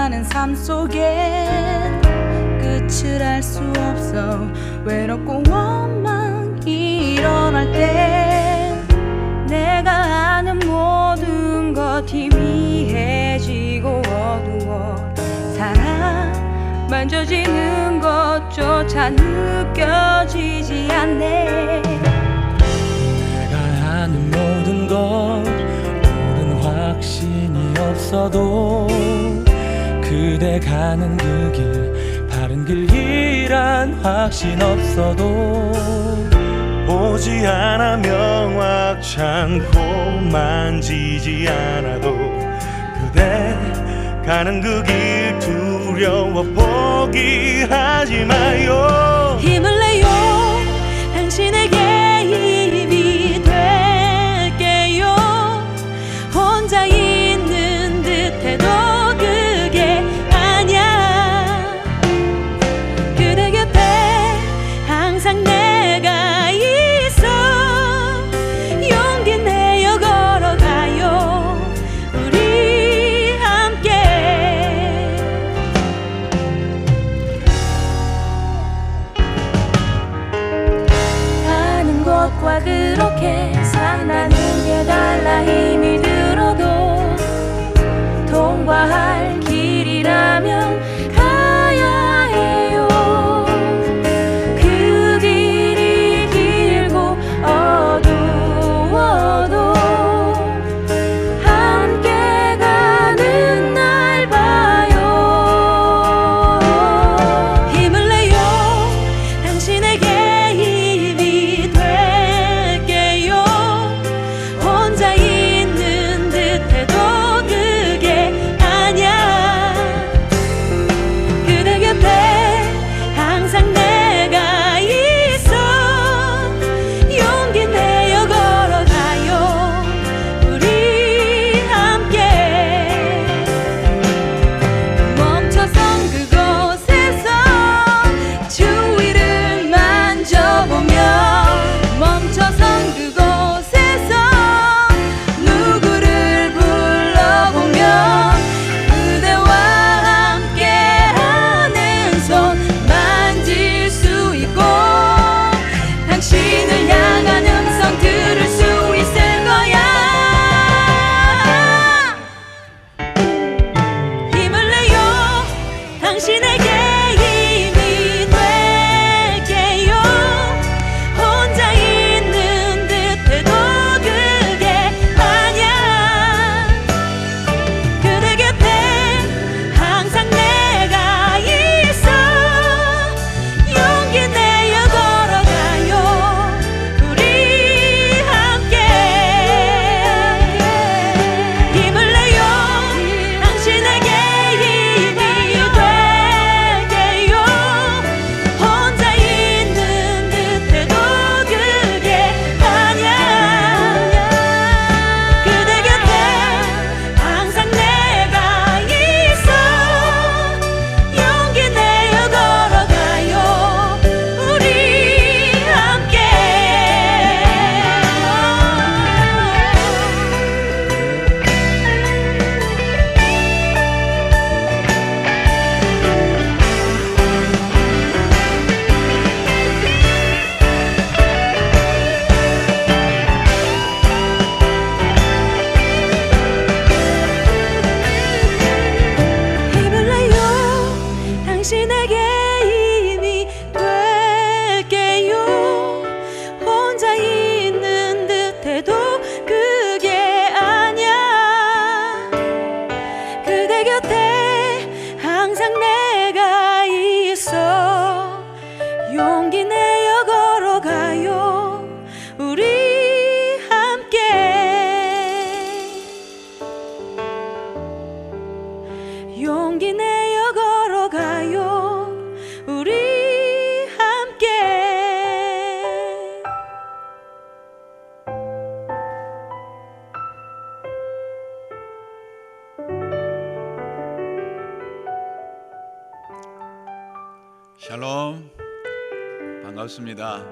가는 삶 속엔 끝을 알 수 없어. 외롭고 원망 일어날 때 내가 아는 모든 것 희미해지고 어두워. 사랑 만져지는 것조차 느껴지지 않네. 내가 아는 모든 것 오른 확신이 없어도 그대 가는 그 길 바른 길이란 확신 없어도 보지 않아 명확치 않고 만지지 않아도 그대 가는 그 길 두려워 포기하지 마요. 힘을 내요. 당신에게 힘이 될게요. 혼자 있는 듯해도 그게 아니야. 그대 곁에 항상 내가 있어. 용기 내어 걸어가요. 우리 함께. 가는 곳과 그렇게 산다는 게 달라. 힘이 들어도 통과할 길이라면 가야 해요. 그 길이 길고 어두워도 함께 가는 날 봐요. 힘을 내요. 당신에게 힘이 될게요. 혼자 있는 듯해도 그게 아니야. 그대 곁에 항상 내가 있어. 용기 내어 걸어가요. 우리 함께. 멈춰선 그곳에서 주위를 만져보며 멈춰선 그곳에서 누구를 불러보며 그대와 함께하는 손 만질 수 있고 당신을 향한 음성 들을 수 있을 거야. 힘을 내요. 당신에게 힘이 될게요. 혼자 있는 듯해도 그게 아니야. 그대 곁에 항상 내가 있어. 용기 내어 걸어가요. 우리 함께. 힘을 내요. 당신에게 힘이 될게요. 혼자 있는 듯해도 그게 아니야. 그대 곁에 항상 내가 있어. 용기 내어 걸어가요. 우리 함께. 힘을 내요. 당신에게 힘이 될게요. 혼자 있는 듯해도 그게 아니야. 그대 곁에 항상 내가 있어. 용기 내어 걸어가요. 우리 함께. 용기 내어 걸어가요. 우리 함께. 샬롬, 반갑습니다.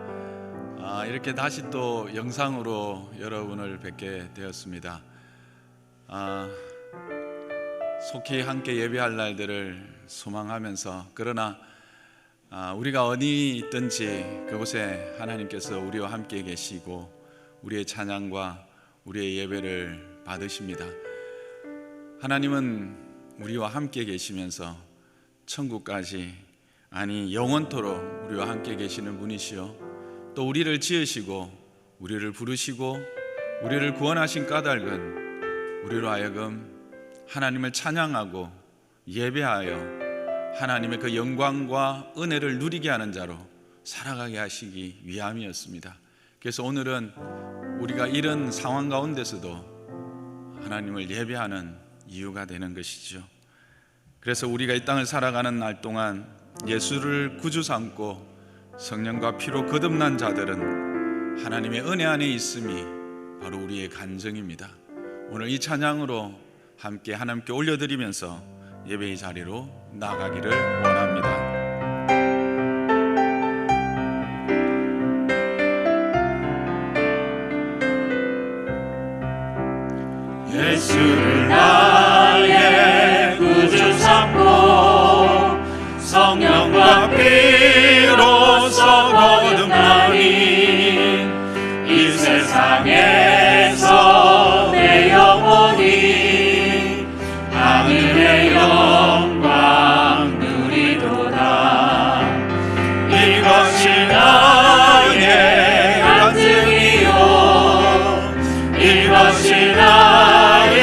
이렇게 다시 또 영상으로 여러분을 뵙게 되었습니다. 속히 함께 예배할 날들을 소망하면서, 그러나 우리가 어디 있든지 그곳에 하나님께서 우리와 함께 계시고 우리의 찬양과 우리의 예배를 받으십니다. 하나님은 우리와 함께 계시면서 천국까지, 아니 영원토록 우리와 함께 계시는 분이시요, 또 우리를 지으시고 우리를 부르시고 우리를 구원하신 까닭은 우리로 하여금 하나님을 찬양하고 예배하여 하나님의 그 영광과 은혜를 누리게 하는 자로 살아가게 하시기 위함이었습니다. 그래서 오늘은 우리가 이런 상황 가운데서도 하나님을 예배하는 이유가 되는 것이죠. 그래서 우리가 이 땅을 살아가는 날 동안 예수를 구주 삼고 성령과 피로 거듭난 자들은 하나님의 은혜 안에 있음이 바로 우리의 간증입니다. 오늘 이 찬양으로 함께 하나님께 올려드리면서 예배의 자리로 나가기를 원합니다. 예수를 나의 구주 삼고 성령과 피로써 거듭나니 이 세상에서 내 영혼이 하늘의 영광 누리도다. 이것이 나의 간증이요, 이것이 나의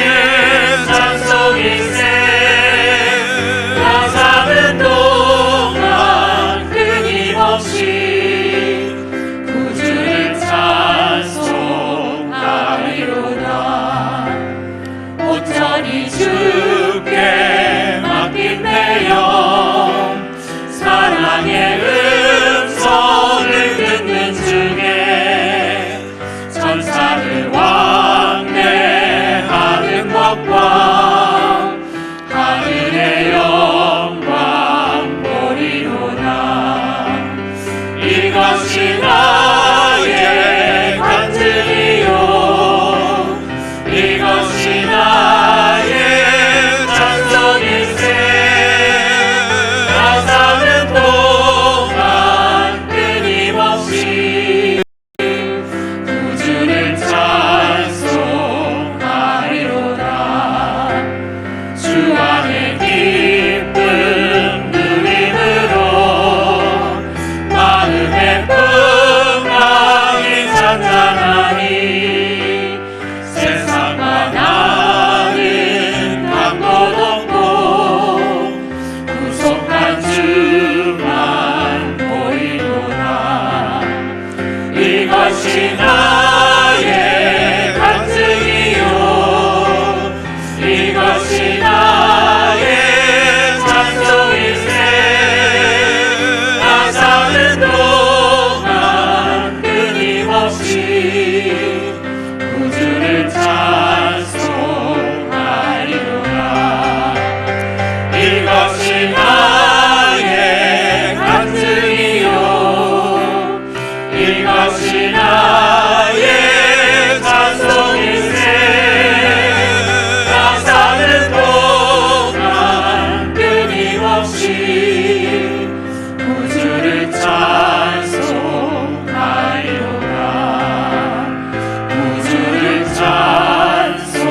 찬송일세. 나 사는 동안 끊임없이 구주를 찬송하리로다. 온전히 주께 맡긴 내 영, 사랑의 음성을 듣는 중에 천사들 왕래하는 것과 하늘의 영광 보리로다. 이것이 나의 간증이요, 이것이 나의 찬송일세. 나 사는 동안 끊임없이 구주를 찬송하리로다. 주 안에 기쁨 누림으로 마음의 평강이 찬양하니 세상과 나는 한 곳 없고 구속한 주만 보이도다. 이것이 나의 간증이요, 이것이 나의 찬송일세. 나 사는 동안 끊임없이 구주를 찬송하리로다. 이것이 나의 간증이요, 이것이 나의 찬송일세. 나 사는 동안 끊임없이 구주를 찬송하리로다. 구주를 찬송하리로다.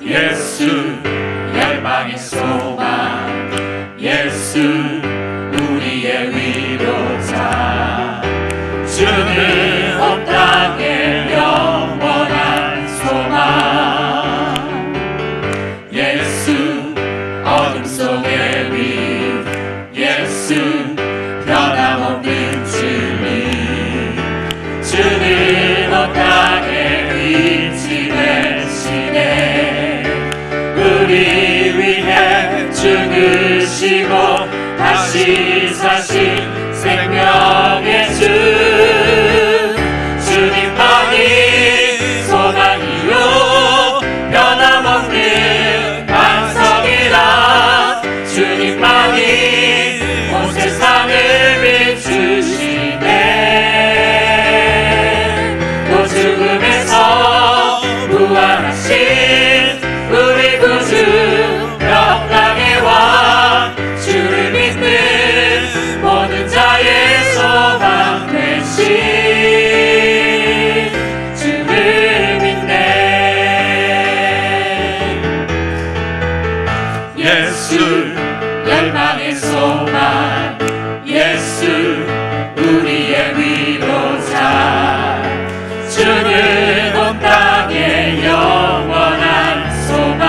예수 열방의 소망, 예수 우리의 위로자. 주는 온 땅의 영원한 소망. 예수 어둠 속의 빛, 예수 변함없는 주님. 주는 온 땅의 빛이 되시네. 우리 위해 죽으시고 다시 사신 생명의 주. 주님만이 소망이요 변함없는 예수 열방의 소망 예수 우리의 위로자 주는 온 땅의 영원한 소망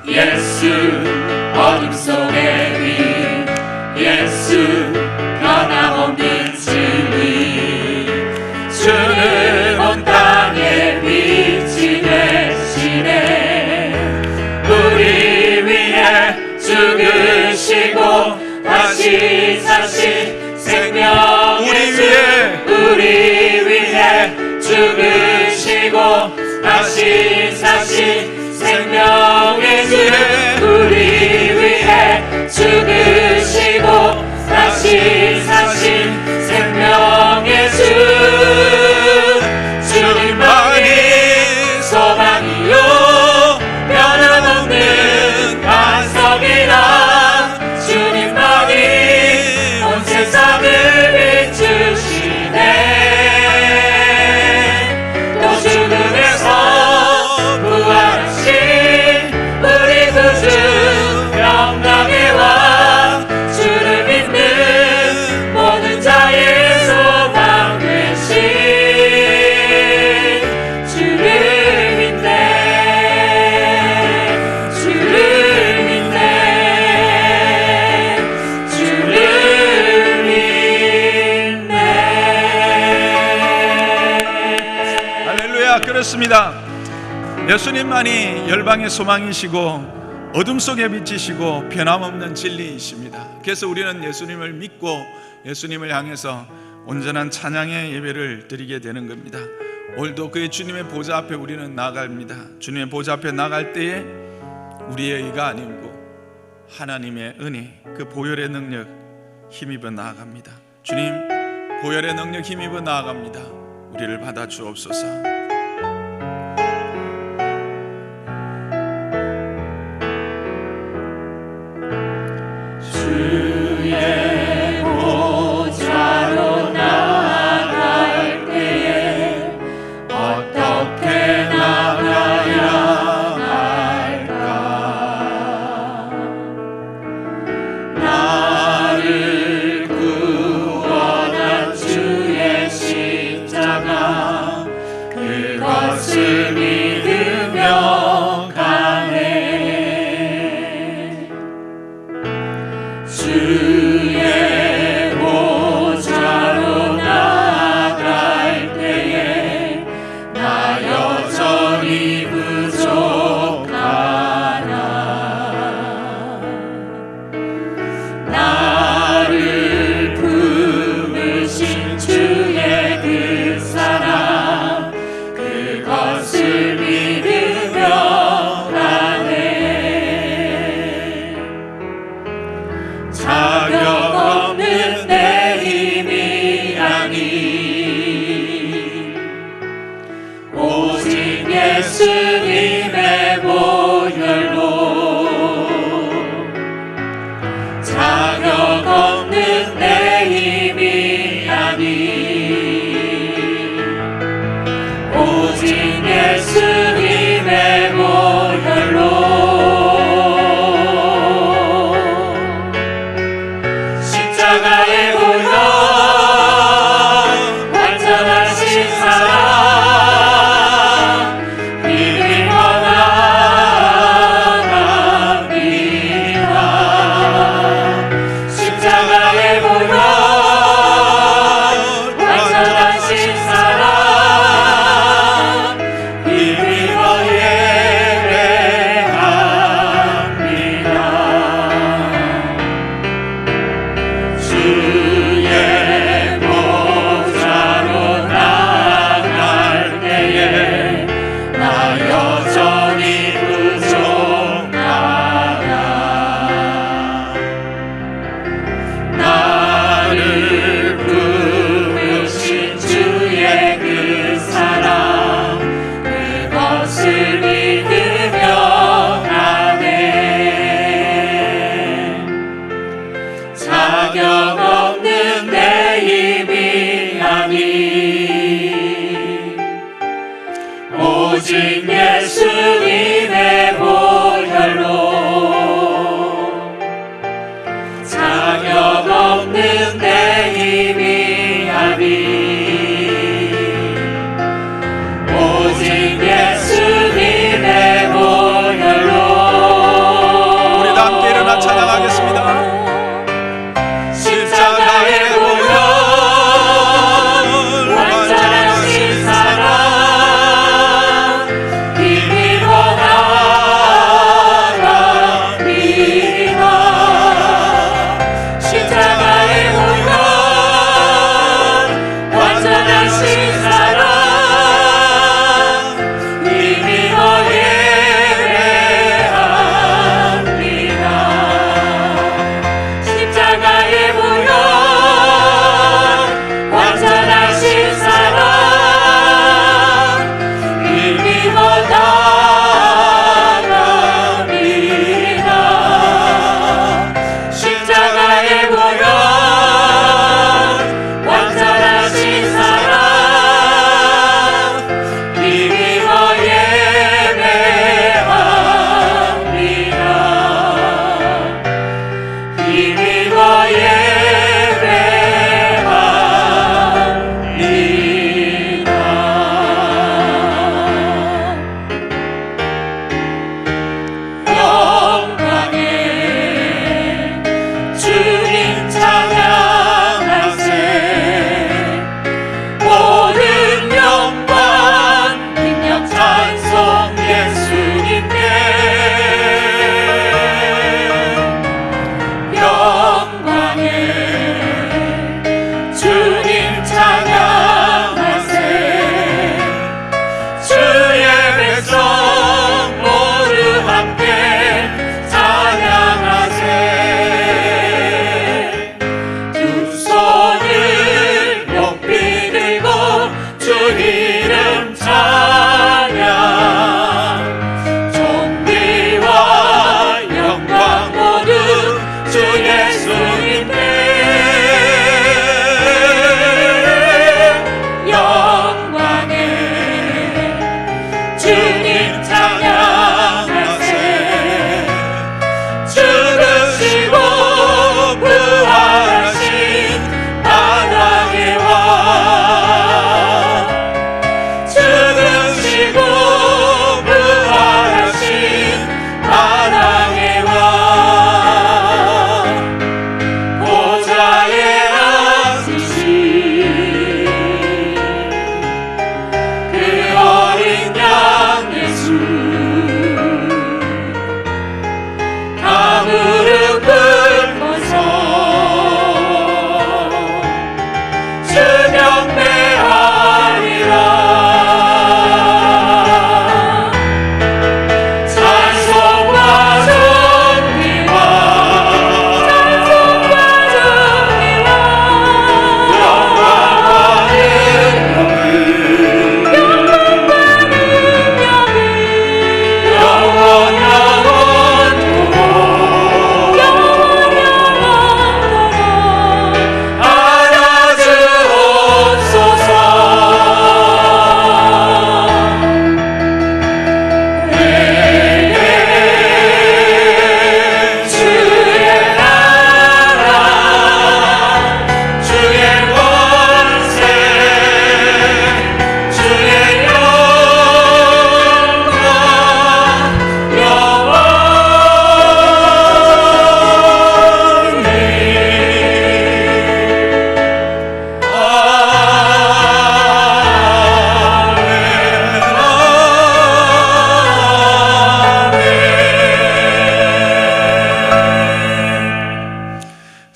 예수 어둠 속의 빛 예수 변함없는 진리 주는 온 땅의 빛이 되시네 우리 위해 죽으시고 다시 사신 생명의 주 우리 위해 죽으시고 다시 사신 생명의 주 우리 위해 죽으시고 다시 사신 생명의 주 주님만이 소망이요 변함없는 반석이라 주님만이 온 세상을 비추시네 또 죽음에서 부활하신 우리 구주 영광의 왕 주를 믿는 모든 자의 소망 되신 주를 믿네 주를 믿네 주를 믿네 할렐루야. 그렇습니다. 예수님만이 열방의 소망이시고 어둠 속에 비치시고 변함없는 진리이십니다. 그래서 우리는 예수님을 믿고 예수님을 향해서 온전한 찬양의 예배를 드리게 되는 겁니다. 오늘도 그의 주님의 보좌 앞에 우리는 나아갑니다. 주님의 보좌 앞에 나갈 때에 우리의 의가 아니고 하나님의 은혜, 그 보혈의 능력 힘입어 나아갑니다. 주님, 보혈의 능력 힘입어 나아갑니다. 우리를 받아 주옵소서. 주의 보좌로 나아갈 때에 어떻게 나가야 할까 나를 구원한 주의 십자가 그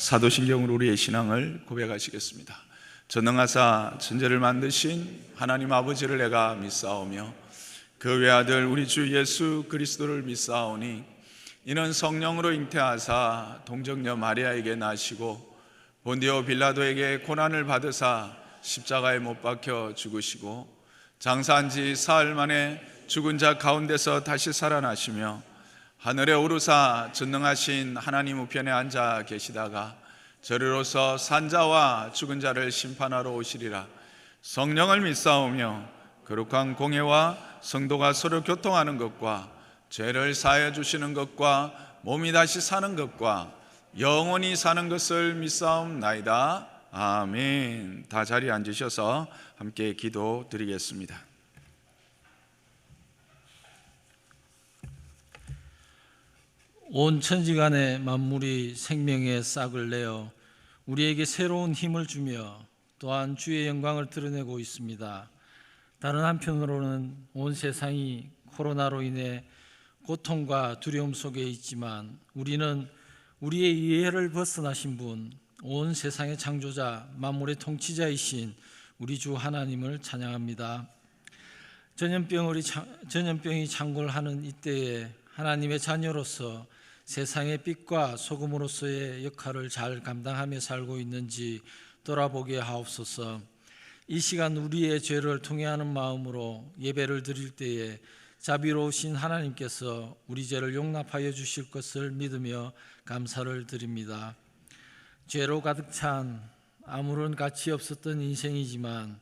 사도신경으로 우리의 신앙을 고백하시겠습니다. 전능하사 천지를 만드신 하나님 아버지를 내가 믿사오며 그 외아들 우리 주 예수 그리스도를 믿사오니 이는 성령으로 잉태하사 동정녀 마리아에게 나시고 본디오 빌라도에게 고난을 받으사 십자가에 못 박혀 죽으시고 장사한 지 사흘 만에 죽은 자 가운데서 다시 살아나시며 하늘에 오르사 전능하신 하나님 우편에 앉아 계시다가 저리로서 산자와 죽은 자를 심판하러 오시리라. 성령을 믿사오며 거룩한 공예와 성도가 서로 교통하는 것과 죄를 사하여 주시는 것과 몸이 다시 사는 것과 영원히 사는 것을 믿사옵나이다. 아멘. 다 자리에 앉으셔서 함께 기도드리겠습니다. 온 천지간의 만물이 생명의 싹을 내어 우리에게 새로운 힘을 주며 또한 주의 영광을 드러내고 있습니다. 다른 한편으로는 온 세상이 코로나로 인해 고통과 두려움 속에 있지만 우리는 우리의 이해를 벗어나신 분, 온 세상의 창조자, 만물의 통치자이신 우리 주 하나님을 찬양합니다. 전염병이 창궐하는 이때에 하나님의 자녀로서 세상의 빛과 소금으로서의 역할을 잘 감당하며 살고 있는지 돌아보게 하옵소서. 이 시간 우리의 죄를 통회하는 마음으로 예배를 드릴 때에 자비로우신 하나님께서 우리 죄를 용납하여 주실 것을 믿으며 감사를 드립니다. 죄로 가득 찬 아무런 가치 없었던 인생이지만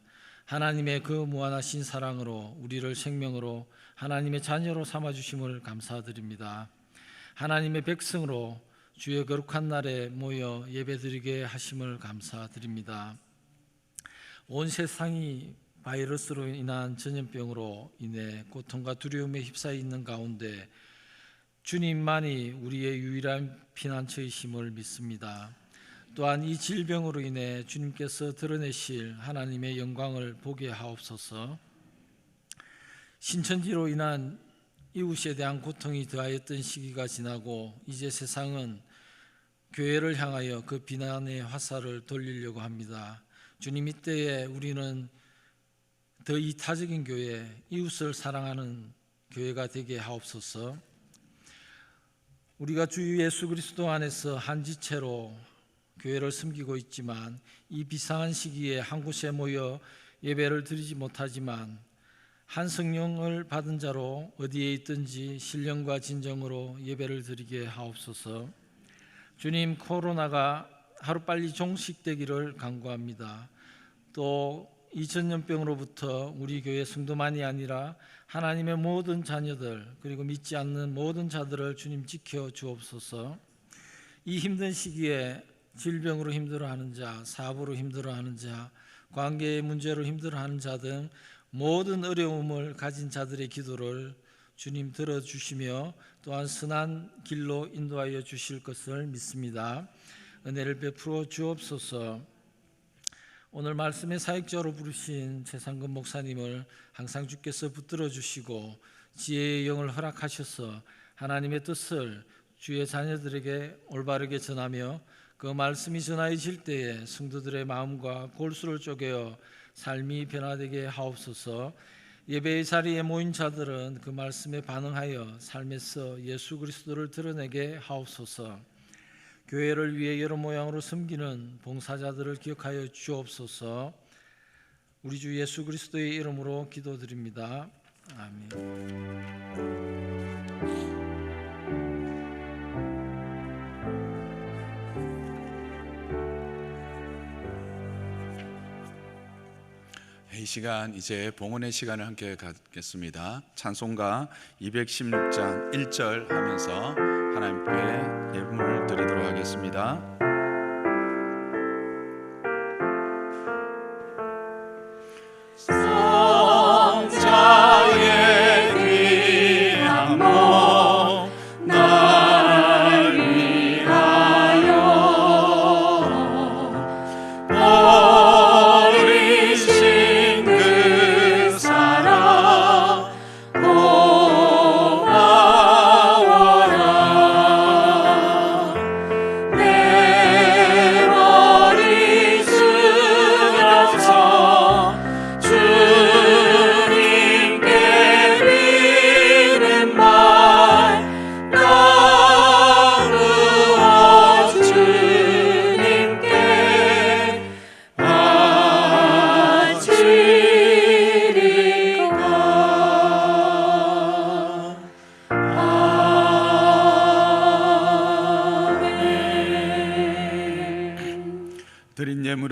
하나님의 그 무한하신 사랑으로 우리를 생명으로 하나님의 자녀로 삼아주심을 감사드립니다. 하나님의 백성으로 주의 거룩한 날에 모여 예배드리게 하심을 감사드립니다. 온 세상이 바이러스로 인한 전염병으로 인해 고통과 두려움에 휩싸여 있는 가운데 주님만이 우리의 유일한 피난처이심을 믿습니다. 또한 이 질병으로 인해 주님께서 드러내실 하나님의 영광을 보게 하옵소서. 신천지로 인한 이웃에 대한 고통이 더하였던 시기가 지나고 이제 세상은 교회를 향하여 그 비난의 화살을 돌리려고 합니다. 주님, 이때에 우리는 더 이타적인 교회, 이웃을 사랑하는 교회가 되게 하옵소서. 우리가 주 예수 그리스도 안에서 한 지체로 교회를 섬기고 있지만 이 비상한 시기에 한 곳에 모여 예배를 드리지 못하지만 한 성령을 받은 자로 어디에 있든지 신령과 진정으로 예배를 드리게 하옵소서. 주님, 코로나가 하루빨리 종식되기를 간구합니다. 또 이 전염병으로부터 우리 교회 성도만이 아니라 하나님의 모든 자녀들 그리고 믿지 않는 모든 자들을 주님 지켜 주옵소서. 이 힘든 시기에 질병으로 힘들어하는 자, 사업으로 힘들어하는 자, 관계의 문제로 힘들어하는 자 등 모든 어려움을 가진 자들의 기도를 주님 들어주시며 또한 선한 길로 인도하여 주실 것을 믿습니다. 은혜를 베풀어 주옵소서. 오늘 말씀의 사역자로 부르신 최상근 목사님을 항상 주께서 붙들어 주시고 지혜의 영을 허락하셔서 하나님의 뜻을 주의 자녀들에게 올바르게 전하며 그 말씀이 전하여질 때에 성도들의 마음과 골수를 쪼개어 삶이 변화되게 하옵소서. 예배의 자리에 모인 자들은 그 말씀에 반응하여 삶에서 예수 그리스도를 드러내게 하옵소서. 교회를 위해 여러 모양으로 섬기는 봉사자들을 기억하여 주옵소서. 우리 주 예수 그리스도의 이름으로 기도드립니다. 아멘. 이 시간 이제 봉헌의 시간을 함께 갖겠습니다. 찬송가 216장 1절 하면서 하나님께 예물을 드리도록 하겠습니다. 성자의 귀한 몸 나를 위하여 버리신 그 사랑 고마워라. 내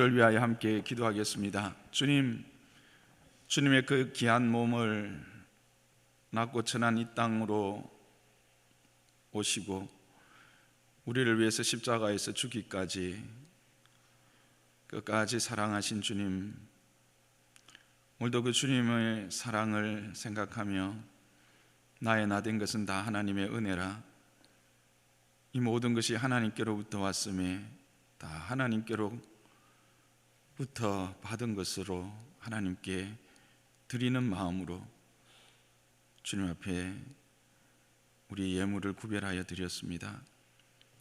모두를 위하여 함께 기도하겠습니다. 주님, 주님의 그 귀한 몸을 낮고 천한 이 땅으로 오시고 우리를 위해서 십자가에서 죽기까지 끝까지 사랑하신 주님, 오늘도 그 주님의 사랑을 생각하며 나의 나된 것은 다 하나님의 은혜라, 이 모든 것이 하나님께로부터 왔음에 다 하나님께로부터 받은 것으로 하나님께 드리는 마음으로 주님 앞에 우리 예물을 구별하여 드렸습니다.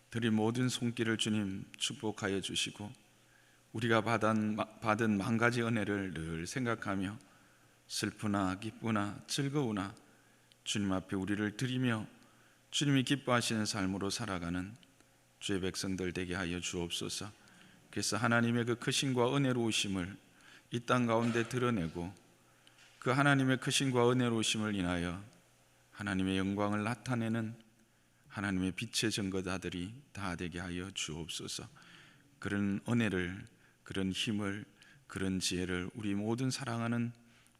드릴 모든 손길을 주님 축복하여 주시고 우리가 받은 만 가지 은혜를 늘 생각하며 슬프나 기쁘나 즐거우나 주님 앞에 우리를 드리며 주님이 기뻐하시는 삶으로 살아가는 주의 백성들 되게 하여 주옵소서. 그래서 하나님의 그 크심과 은혜로우심을 이 땅 가운데 드러내고 그 하나님의 크심과 은혜로우심을 인하여 하나님의 영광을 나타내는 하나님의 빛의 증거자들이 다 되게 하여 주옵소서. 그런 은혜를, 그런 힘을, 그런 지혜를 우리 모든 사랑하는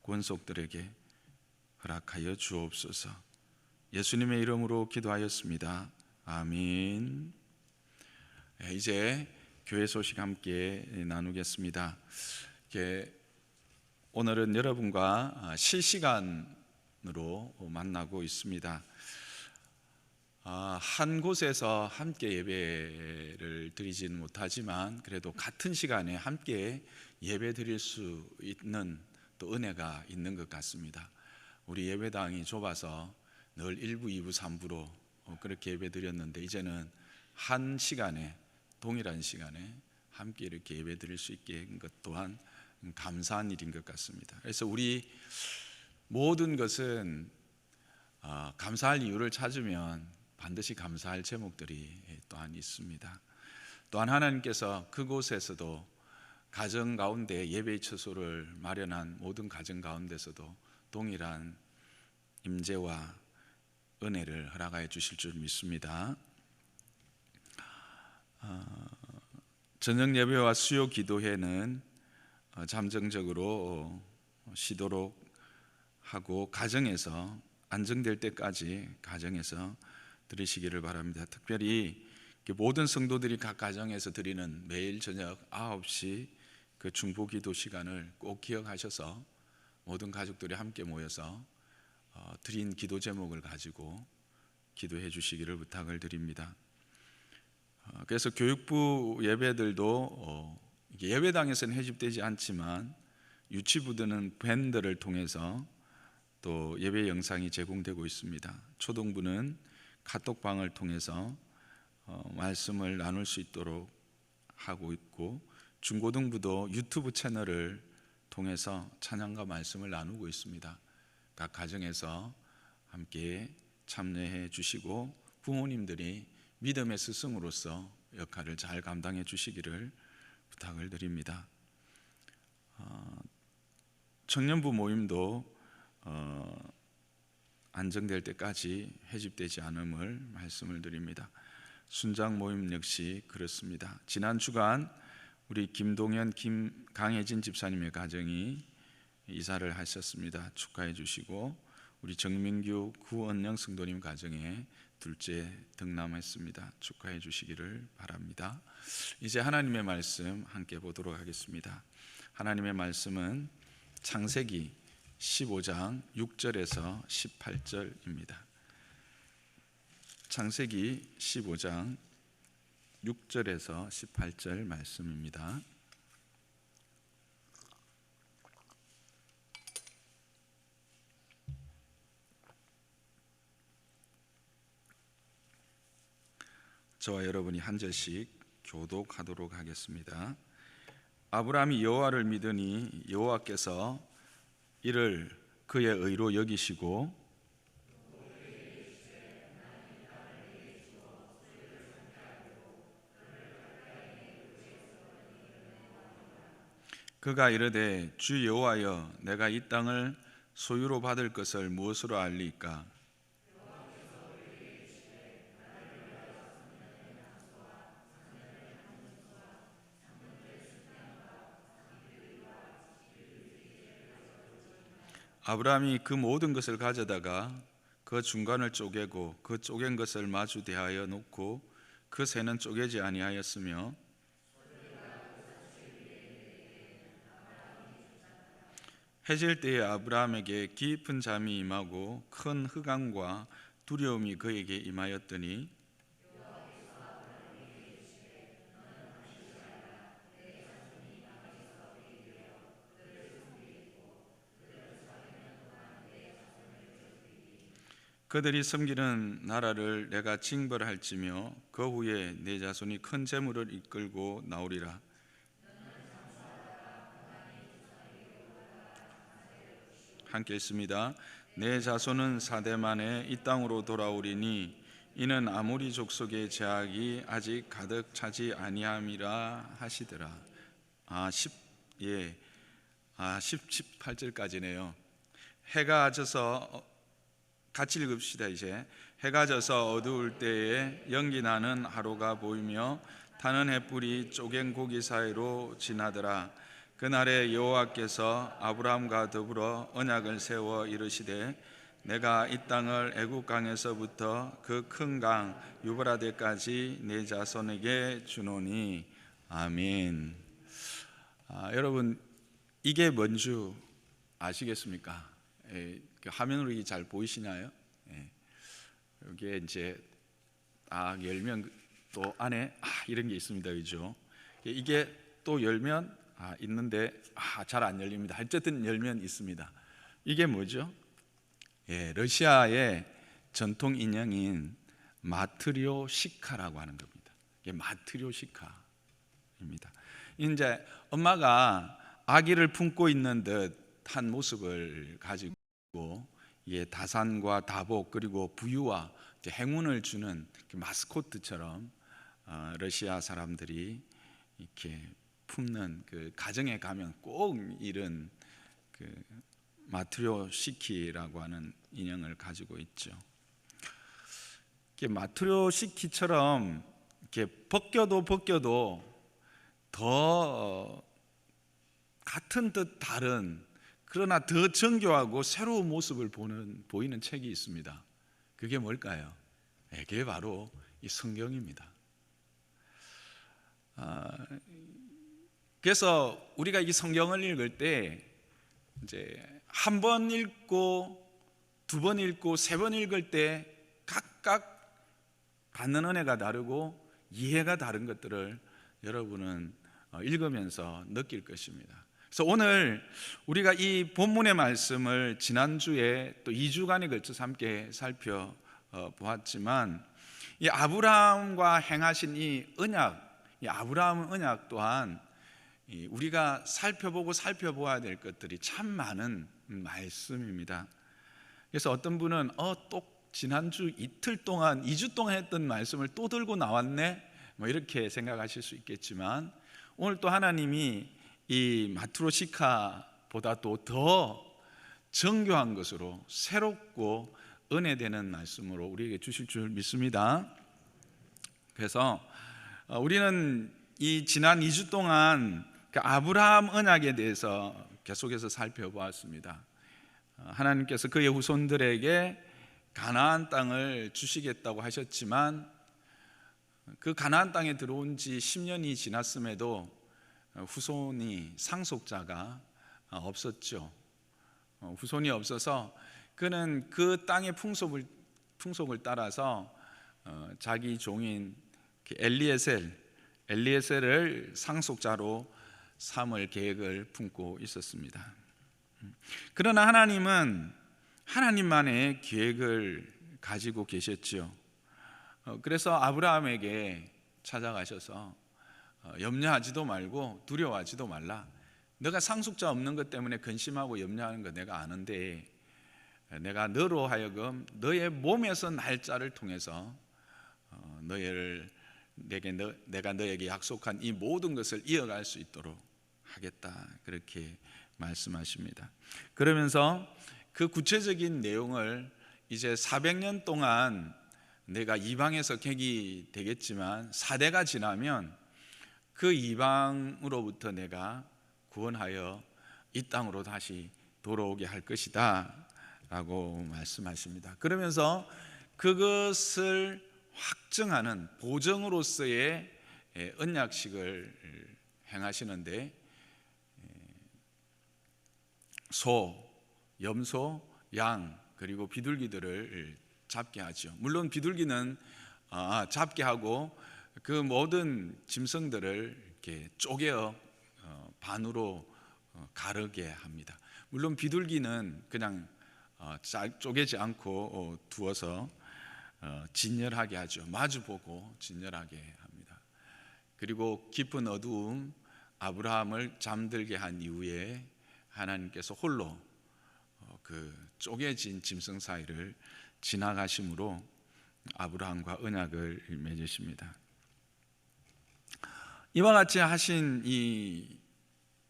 권속들에게 허락하여 주옵소서. 예수님의 이름으로 기도하였습니다. 아멘. 이제 교회 소식 함께 나누겠습니다. 오늘은 여러분과 실시간으로 만나고 있습니다. 한 곳에서 함께 예배를 드리지는 못하지만 그래도 같은 시간에 함께 예배 드릴 수 있는 또 은혜가 있는 것 같습니다. 우리 예배당이 좁아서 늘 1부, 2부, 3부로 그렇게 예배 드렸는데 이제는 한 시간에, 동일한 시간에 함께 이렇게 예배 드릴 수 있게 한 것 또한 감사한 일인 것 같습니다. 그래서 우리 모든 것은 감사할 이유를 찾으면 반드시 감사할 제목들이 또한 있습니다. 또한 하나님께서 그곳에서도 가정 가운데 예배의 처소를 마련한 모든 가정 가운데서도 동일한 임재와 은혜를 허락하여 주실 줄 믿습니다. 저녁 예배와 수요 기도회는 잠정적으로 쉬도록 하고 가정에서 안정될 때까지 가정에서 드리시기를 바랍니다. 특별히 모든 성도들이 각 가정에서 드리는 매일 저녁 9시 그 중보기도 시간을 꼭 기억하셔서 모든 가족들이 함께 모여서 드린 기도 제목을 가지고 기도해 주시기를 부탁을 드립니다. 그래서 교육부 예배들도 예배당에서는 해집되지 않지만 유치부들은 밴드를 통해서 또 예배 영상이 제공되고 있습니다. 초등부는 카톡방을 통해서 말씀을 나눌 수 있도록 하고 있고 중고등부도 유튜브 채널을 통해서 찬양과 말씀을 나누고 있습니다. 각 가정에서 함께 참여해 주시고 부모님들이 믿음의 스승으로서 역할을 잘 감당해 주시기를 부탁을 드립니다. 청년부 모임도 안정될 때까지 해집되지 않음을 말씀을 드립니다. 순장 모임 역시 그렇습니다. 지난 주간 우리 김동현, 강혜진 집사님의 가정이 이사를 하셨습니다. 축하해 주시고 우리 정민규, 구원영 성도님 가정에 둘째 등남했습니다. 축하해 주시기를 바랍니다. 이제 하나님의 말씀 함께 보도록 하겠습니다. 하나님의 말씀은 창세기 15장 6절에서 18절입니다. 창세기 15장 6절에서 18절 말씀입니다. 저와 여러분이 한 절씩 교독하도록 하겠습니다. 아브라함이 여호와를 믿으니 여호와께서 이를 그의 의로 여기시고 그가 이르되 주 여호와여 내가 이 땅을 소유로 받을 것을 무엇으로 알리까? 아브라함이 그 모든 것을 가져다가 그 중간을 쪼개고 그 쪼갠 것을 마주 대하여 놓고 그 새는 쪼개지 아니하였으며 해질 때에 아브라함에게 깊은 잠이 임하고 큰 흑암과 두려움이 그에게 임하였더니 그들이 섬기는 나라를 내가 징벌할지며 그 후에 내 자손이 큰 재물을 이끌고 나오리라. 함께 읽습니다. 내 자손은 4대 만에 이 땅으로 돌아오리니 이는 아모리 족속의 제약이 아직 가득 차지 아니함이라 하시더라. 18절까지네요. 해가 져서 같이 읽읍시다. 이제 해가 져서 어두울 때에 연기 나는 하루가 보이며 타는 햇불이 쪼갠 고기 사이로 지나더라. 그날에 여호와께서 아브라함과 더불어 언약을 세워 이르시되 내가 이 땅을 애굽 강에서부터 그 큰 강 유브라데까지 내 자손에게 주노니. 아멘. 여러분, 이게 뭔지 아시겠습니까? 그 화면으로 이게 잘 보이시나요? 여기에 이제 딱 열면 또 안에 이런 게 있습니다, 그죠? 이게 또 열면 있는데 잘 안 열립니다. 어쨌든 열면 있습니다. 이게 뭐죠? 러시아의 전통 인형인 마트리오시카라고 하는 겁니다. 이게 마트리오시카입니다. 이제 엄마가 아기를 품고 있는 듯한 모습을 가지고 다산과 다복 그리고 부유와 행운을 주는 마스코트처럼 러시아 사람들이 이렇게 품는 그 가정에 가면 꼭 이런 그 마트리오시키라고 하는 인형을 가지고 있죠. 마트리오시키처럼 이렇게 벗겨도 더 같은 듯 다른, 그러나 더 정교하고 새로운 모습을 보이는 책이 있습니다. 그게 뭘까요? 그게 바로 이 성경입니다. 그래서 우리가 이 성경을 읽을 때 이제 한 번 읽고 두 번 읽고 세 번 읽을 때 각각 받는 은혜가 다르고 이해가 다른 것들을 여러분은 읽으면서 느낄 것입니다. 그래서 오늘 우리가 이 본문의 말씀을 지난주에 또 2주간에 걸쳐서 함께 살펴보았지만 이 아브라함과 행하신 이 언약, 이 아브라함 언약 또한 우리가 살펴보아야 될 것들이 참 많은 말씀입니다. 그래서 어떤 분은 또 지난주 이틀 동안 2주 동안 했던 말씀을 또 들고 나왔네 이렇게 생각하실 수 있겠지만 오늘 또 하나님이 이 마트로시카보다도 더 정교한 것으로 새롭고 은혜되는 말씀으로 우리에게 주실 줄 믿습니다. 그래서 우리는 이 지난 2주 동안 아브라함 언약에 대해서 계속해서 살펴보았습니다. 하나님께서 그의 후손들에게 가나안 땅을 주시겠다고 하셨지만 그 가나안 땅에 들어온 지 10년이 지났음에도 후손이 상속자가 없었죠. 후손이 없어서 그는 그 땅의 풍속을 따라서 자기 종인 엘리에셀을 상속자로 삼을 계획을 품고 있었습니다. 그러나 하나님은 하나님만의 계획을 가지고 계셨죠. 그래서 아브라함에게 찾아가셔서 염려하지도 말고 두려워하지도 말라. 너가 상속자 없는 것 때문에 근심하고 염려하는 거 내가 아는데 내가 너로 하여금 너의 몸에서 날짜를 통해서 내가 너에게 약속한 이 모든 것을 이어갈 수 있도록 하겠다, 그렇게 말씀하십니다. 그러면서 그 구체적인 내용을 이제 400년 동안 내가 이방에서 객이 되겠지만 4대가 지나면 그 이방으로부터 내가 구원하여 이 땅으로 다시 돌아오게 할 것이다 라고 말씀하십니다. 그러면서 그것을 확증하는 보증으로서의 언약식을 행하시는데, 소, 염소, 양 그리고 비둘기들을 잡게 하죠. 물론 비둘기는 잡게 하고 그 모든 짐승들을 이렇게 쪼개어 반으로 가르게 합니다. 물론 비둘기는 그냥 쪼개지 않고 두어서 진열하게 하죠. 마주보고 진열하게 합니다. 그리고 깊은 어두움 아브라함을 잠들게 한 이후에 하나님께서 홀로 그 쪼개진 짐승 사이를 지나가심으로 아브라함과 언약을 맺으십니다. 이와 같이 하신 이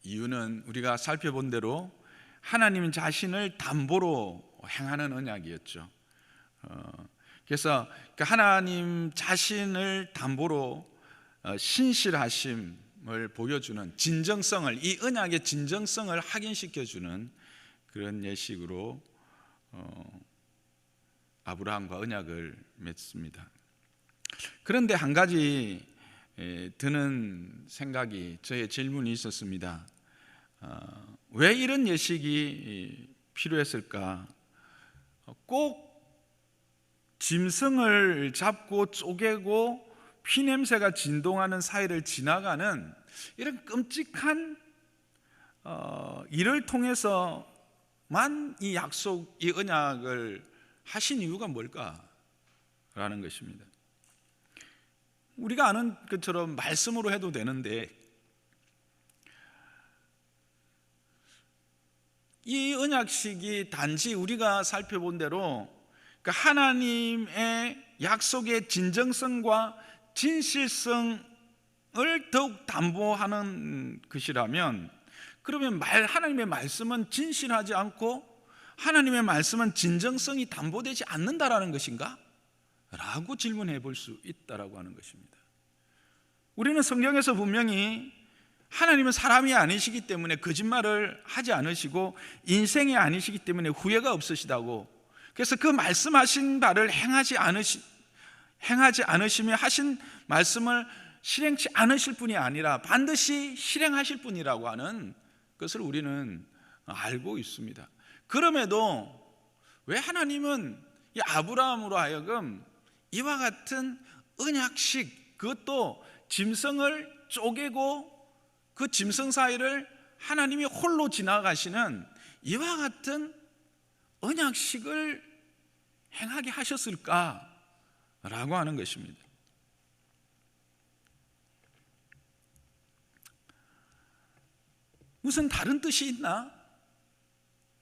이유는 우리가 살펴본 대로 하나님 자신을 담보로 행하는 언약이었죠. 그래서 하나님 자신을 담보로 신실하심을 보여주는 진정성을, 이 언약의 진정성을 확인시켜주는 그런 예식으로 아브라함과 언약을 맺습니다. 그런데 한 가지 드는 생각이, 저의 질문이 있었습니다. 왜 이런 예식이 필요했을까? 꼭 짐승을 잡고 쪼개고 피냄새가 진동하는 사이를 지나가는 이런 끔찍한 일을 통해서만 이 약속, 이 언약을 하신 이유가 뭘까라는 것입니다. 우리가 아는 것처럼 말씀으로 해도 되는데, 이 언약식이 단지 우리가 살펴본 대로 하나님의 약속의 진정성과 진실성을 더욱 담보하는 것이라면, 그러면 하나님의 말씀은 진실하지 않고 하나님의 말씀은 진정성이 담보되지 않는다라는 것인가? 라고 질문해 볼 수 있다라고 하는 것입니다. 우리는 성경에서 분명히 하나님은 사람이 아니시기 때문에 거짓말을 하지 않으시고 인생이 아니시기 때문에 후회가 없으시다고, 그래서 그 말씀하신 바를 행하지 않으시며 하신 말씀을 실행치 않으실 뿐이 아니라 반드시 실행하실 분이라고 하는 것을 우리는 알고 있습니다. 그럼에도 왜 하나님은 이 아브라함으로 하여금 이와 같은 언약식, 그것도 짐승을 쪼개고 그 짐승 사이를 하나님이 홀로 지나가시는 이와 같은 언약식을 행하게 하셨을까라고 하는 것입니다. 무슨 다른 뜻이 있나?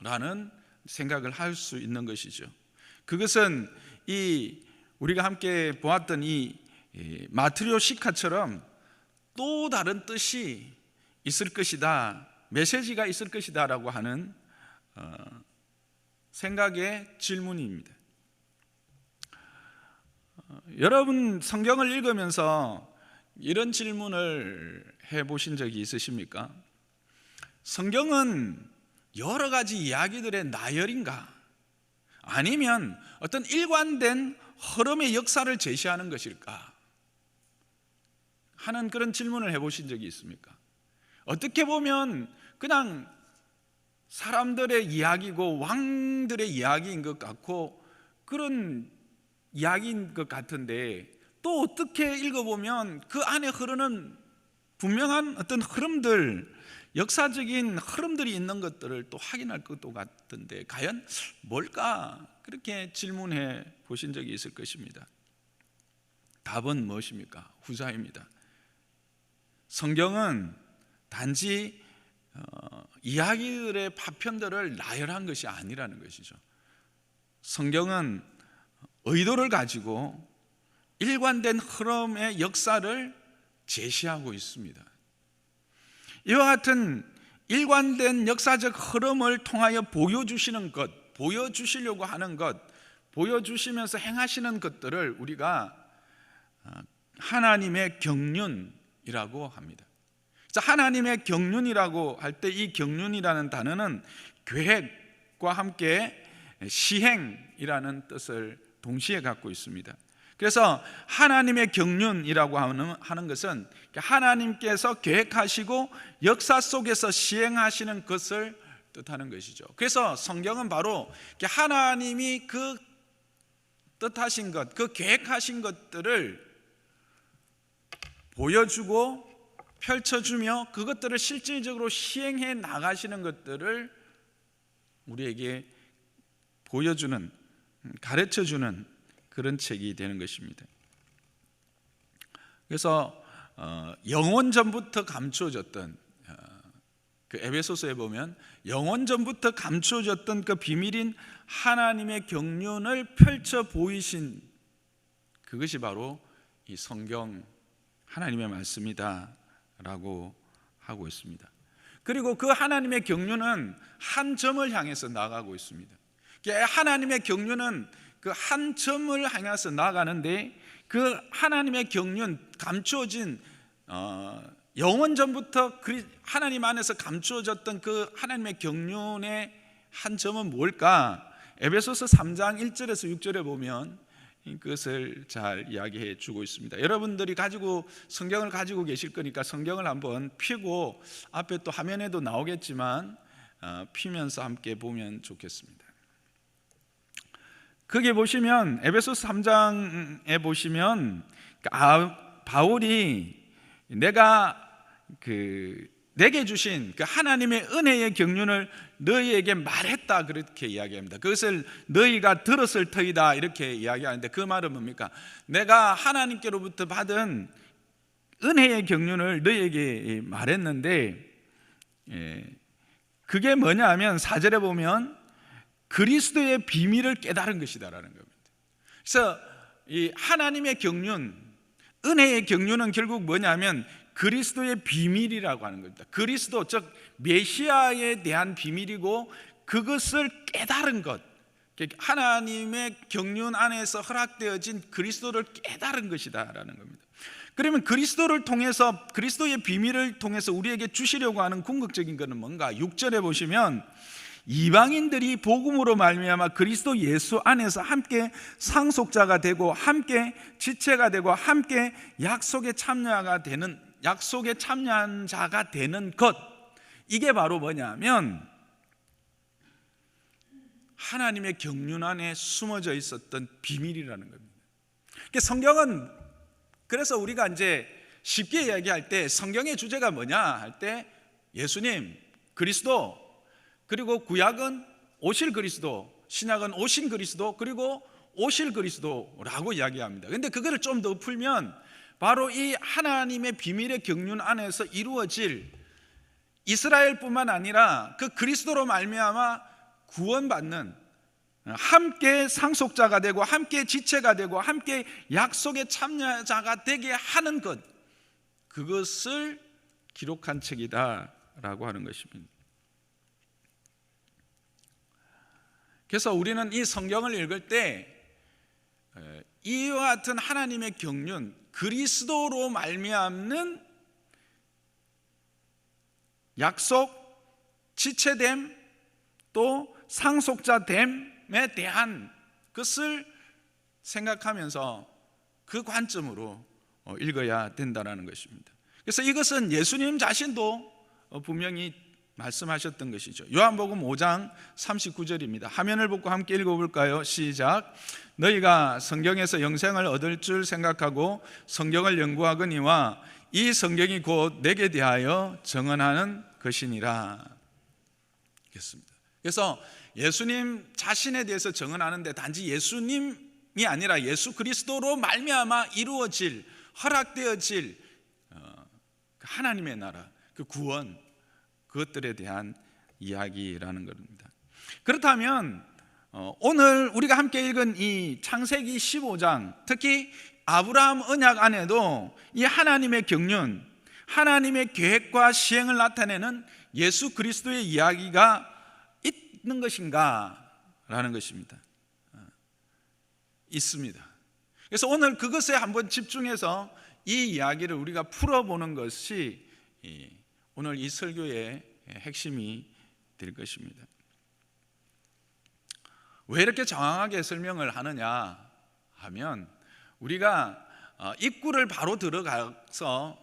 라는 생각을 할 수 있는 것이죠. 그것은 우리가 함께 보았던 이 마트리오시카처럼 또 다른 뜻이 있을 것이다, 메시지가 있을 것이다 라고 하는 생각의 질문입니다. 여러분 성경을 읽으면서 이런 질문을 해보신 적이 있으십니까? 성경은 여러 가지 이야기들의 나열인가? 아니면 어떤 일관된 흐름의 역사를 제시하는 것일까? 하는 그런 질문을 해보신 적이 있습니까? 어떻게 보면 그냥 사람들의 이야기고 왕들의 이야기인 것 같고 그런 이야기인 것 같은데, 또 어떻게 읽어보면 그 안에 흐르는 분명한 어떤 흐름들, 역사적인 흐름들이 있는 것들을 또 확인할 것도 같은데, 과연 뭘까? 그렇게 질문해 보신 적이 있을 것입니다. 답은 무엇입니까? 후자입니다. 성경은 단지 이야기들의 파편들을 나열한 것이 아니라는 것이죠. 성경은 의도를 가지고 일관된 흐름의 역사를 제시하고 있습니다. 이와 같은 일관된 역사적 흐름을 통하여 보여주시는 것, 보여주시려고 하는 것, 보여주시면서 행하시는 것들을 우리가 하나님의 경륜이라고 합니다. 하나님의 경륜이라고 할 때 이 경륜이라는 단어는 계획과 함께 시행이라는 뜻을 동시에 갖고 있습니다. 그래서 하나님의 경륜이라고 하는 것은 하나님께서 계획하시고 역사 속에서 시행하시는 것을 뜻하는 것이죠. 그래서 성경은 바로 하나님이 그 뜻하신 것, 그 계획하신 것들을 보여주고 펼쳐주며 그것들을 실질적으로 시행해 나가시는 것들을 우리에게 보여주는, 가르쳐주는 그런 책이 되는 것입니다. 그래서 영원 전부터 감추어졌던 그 에베소서에 보면 영원 전부터 감추어졌던 그 비밀인 하나님의 경륜을 펼쳐 보이신 그것이 바로 이 성경 하나님의 말씀이다라고 하고 있습니다. 그리고 그 하나님의 경륜은 한 점을 향해서 나가고 있습니다. 하나님의 경륜은 그 한 점을 향해서 나가는데 그 하나님의 경륜, 감추어진 영원 전부터 하나님 안에서 감추어졌던 그 하나님의 경륜의 한 점은 뭘까? 에베소서 3장 1절에서 6절에 보면 그것을 잘 이야기해 주고 있습니다. 여러분들이 성경을 가지고 계실 거니까 성경을 한번 펴고 앞에 또 화면에도 나오겠지만 피면서 함께 보면 좋겠습니다. 거기 보시면 에베소서 3장에 보시면 바울이 내게 주신 그 하나님의 은혜의 경륜을 너희에게 말했다 그렇게 이야기합니다. 그것을 너희가 들었을 터이다 이렇게 이야기하는데 그 말은 뭡니까? 내가 하나님께로부터 받은 은혜의 경륜을 너희에게 말했는데 그게 뭐냐 하면 4절에 보면 그리스도의 비밀을 깨달은 것이다라는 겁니다. 그래서 이 하나님의 경륜, 은혜의 경륜은 결국 뭐냐면 그리스도의 비밀이라고 하는 겁니다. 그리스도 즉 메시아에 대한 비밀이고 그것을 깨달은 것, 하나님의 경륜 안에서 허락되어진 그리스도를 깨달은 것이다라는 겁니다. 그러면 그리스도를 통해서, 그리스도의 비밀을 통해서 우리에게 주시려고 하는 궁극적인 것은 뭔가? 6절에 보시면 이방인들이 복음으로 말미암아 그리스도 예수 안에서 함께 상속자가 되고 함께 지체가 되고 함께 약속에 참여한 자가 되는 것, 이게 바로 뭐냐면 하나님의 경륜 안에 숨어져 있었던 비밀이라는 겁니다. 성경은, 그래서 우리가 이제 쉽게 이야기할 때 성경의 주제가 뭐냐 할 때 예수님, 그리스도, 그리고 구약은 오실 그리스도, 신약은 오신 그리스도, 그리고 오실 그리스도라고 이야기합니다. 그런데 그거를 좀 더 풀면 바로 이 하나님의 비밀의 경륜 안에서 이루어질 이스라엘뿐만 아니라 그 그리스도로 말미암아 구원받는, 함께 상속자가 되고 함께 지체가 되고 함께 약속의 참여자가 되게 하는 것, 그것을 기록한 책이다라고 하는 것입니다. 그래서 우리는 이 성경을 읽을 때 이와 같은 하나님의 경륜, 그리스도로 말미암는 약속, 지체됨, 또 상속자됨에 대한 것을 생각하면서 그 관점으로 읽어야 된다는 것입니다. 그래서 이것은 예수님 자신도 분명히 말씀하셨던 것이죠. 요한복음 5장 39절입니다. 화면을 보고 함께 읽어볼까요? 시작. 너희가 성경에서 영생을 얻을 줄 생각하고 성경을 연구하거니와 이 성경이 곧 내게 대하여 증언하는 것이니라. 그래서 예수님 자신에 대해서 증언하는데 단지 예수님이 아니라 예수 그리스도로 말미암아 이루어질, 허락되어질 하나님의 나라, 그 구원, 그것들에 대한 이야기라는 겁니다. 그렇다면 오늘 우리가 함께 읽은 이 창세기 15장, 특히 아브라함 언약 안에도 이 하나님의 경륜, 하나님의 계획과 시행을 나타내는 예수 그리스도의 이야기가 있는 것인가? 라는 것입니다. 있습니다. 그래서 오늘 그것에 한번 집중해서 이 이야기를 우리가 풀어보는 것이 오늘 이 설교의 핵심이 될 것입니다. 왜 이렇게 장황하게 설명을 하느냐 하면, 우리가 입구를 바로 들어가서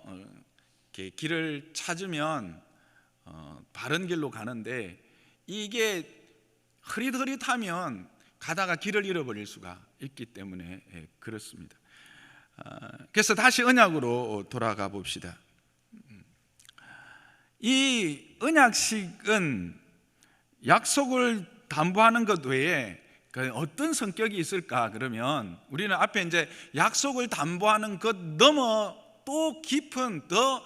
이렇게 길을 찾으면 바른 길로 가는데, 이게 흐릿흐릿하면 가다가 길을 잃어버릴 수가 있기 때문에 그렇습니다. 그래서 다시 언약으로 돌아가 봅시다. 이 언약식은 약속을 담보하는 것 외에 어떤 성격이 있을까? 그러면 우리는 앞에 이제 약속을 담보하는 것 넘어 또 깊은 더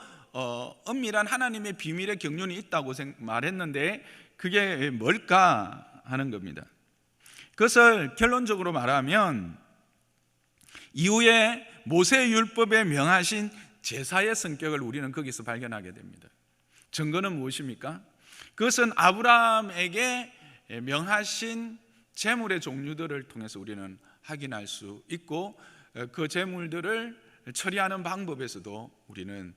엄밀한 하나님의 비밀의 경륜이 있다고 말했는데, 그게 뭘까 하는 겁니다. 그것을 결론적으로 말하면, 이후에 모세율법에 명하신 제사의 성격을 우리는 거기서 발견하게 됩니다. 증거는 무엇입니까? 그것은 아브라함에게 명하신 제물의 종류들을 통해서 우리는 확인할 수 있고, 그 제물들을 처리하는 방법에서도 우리는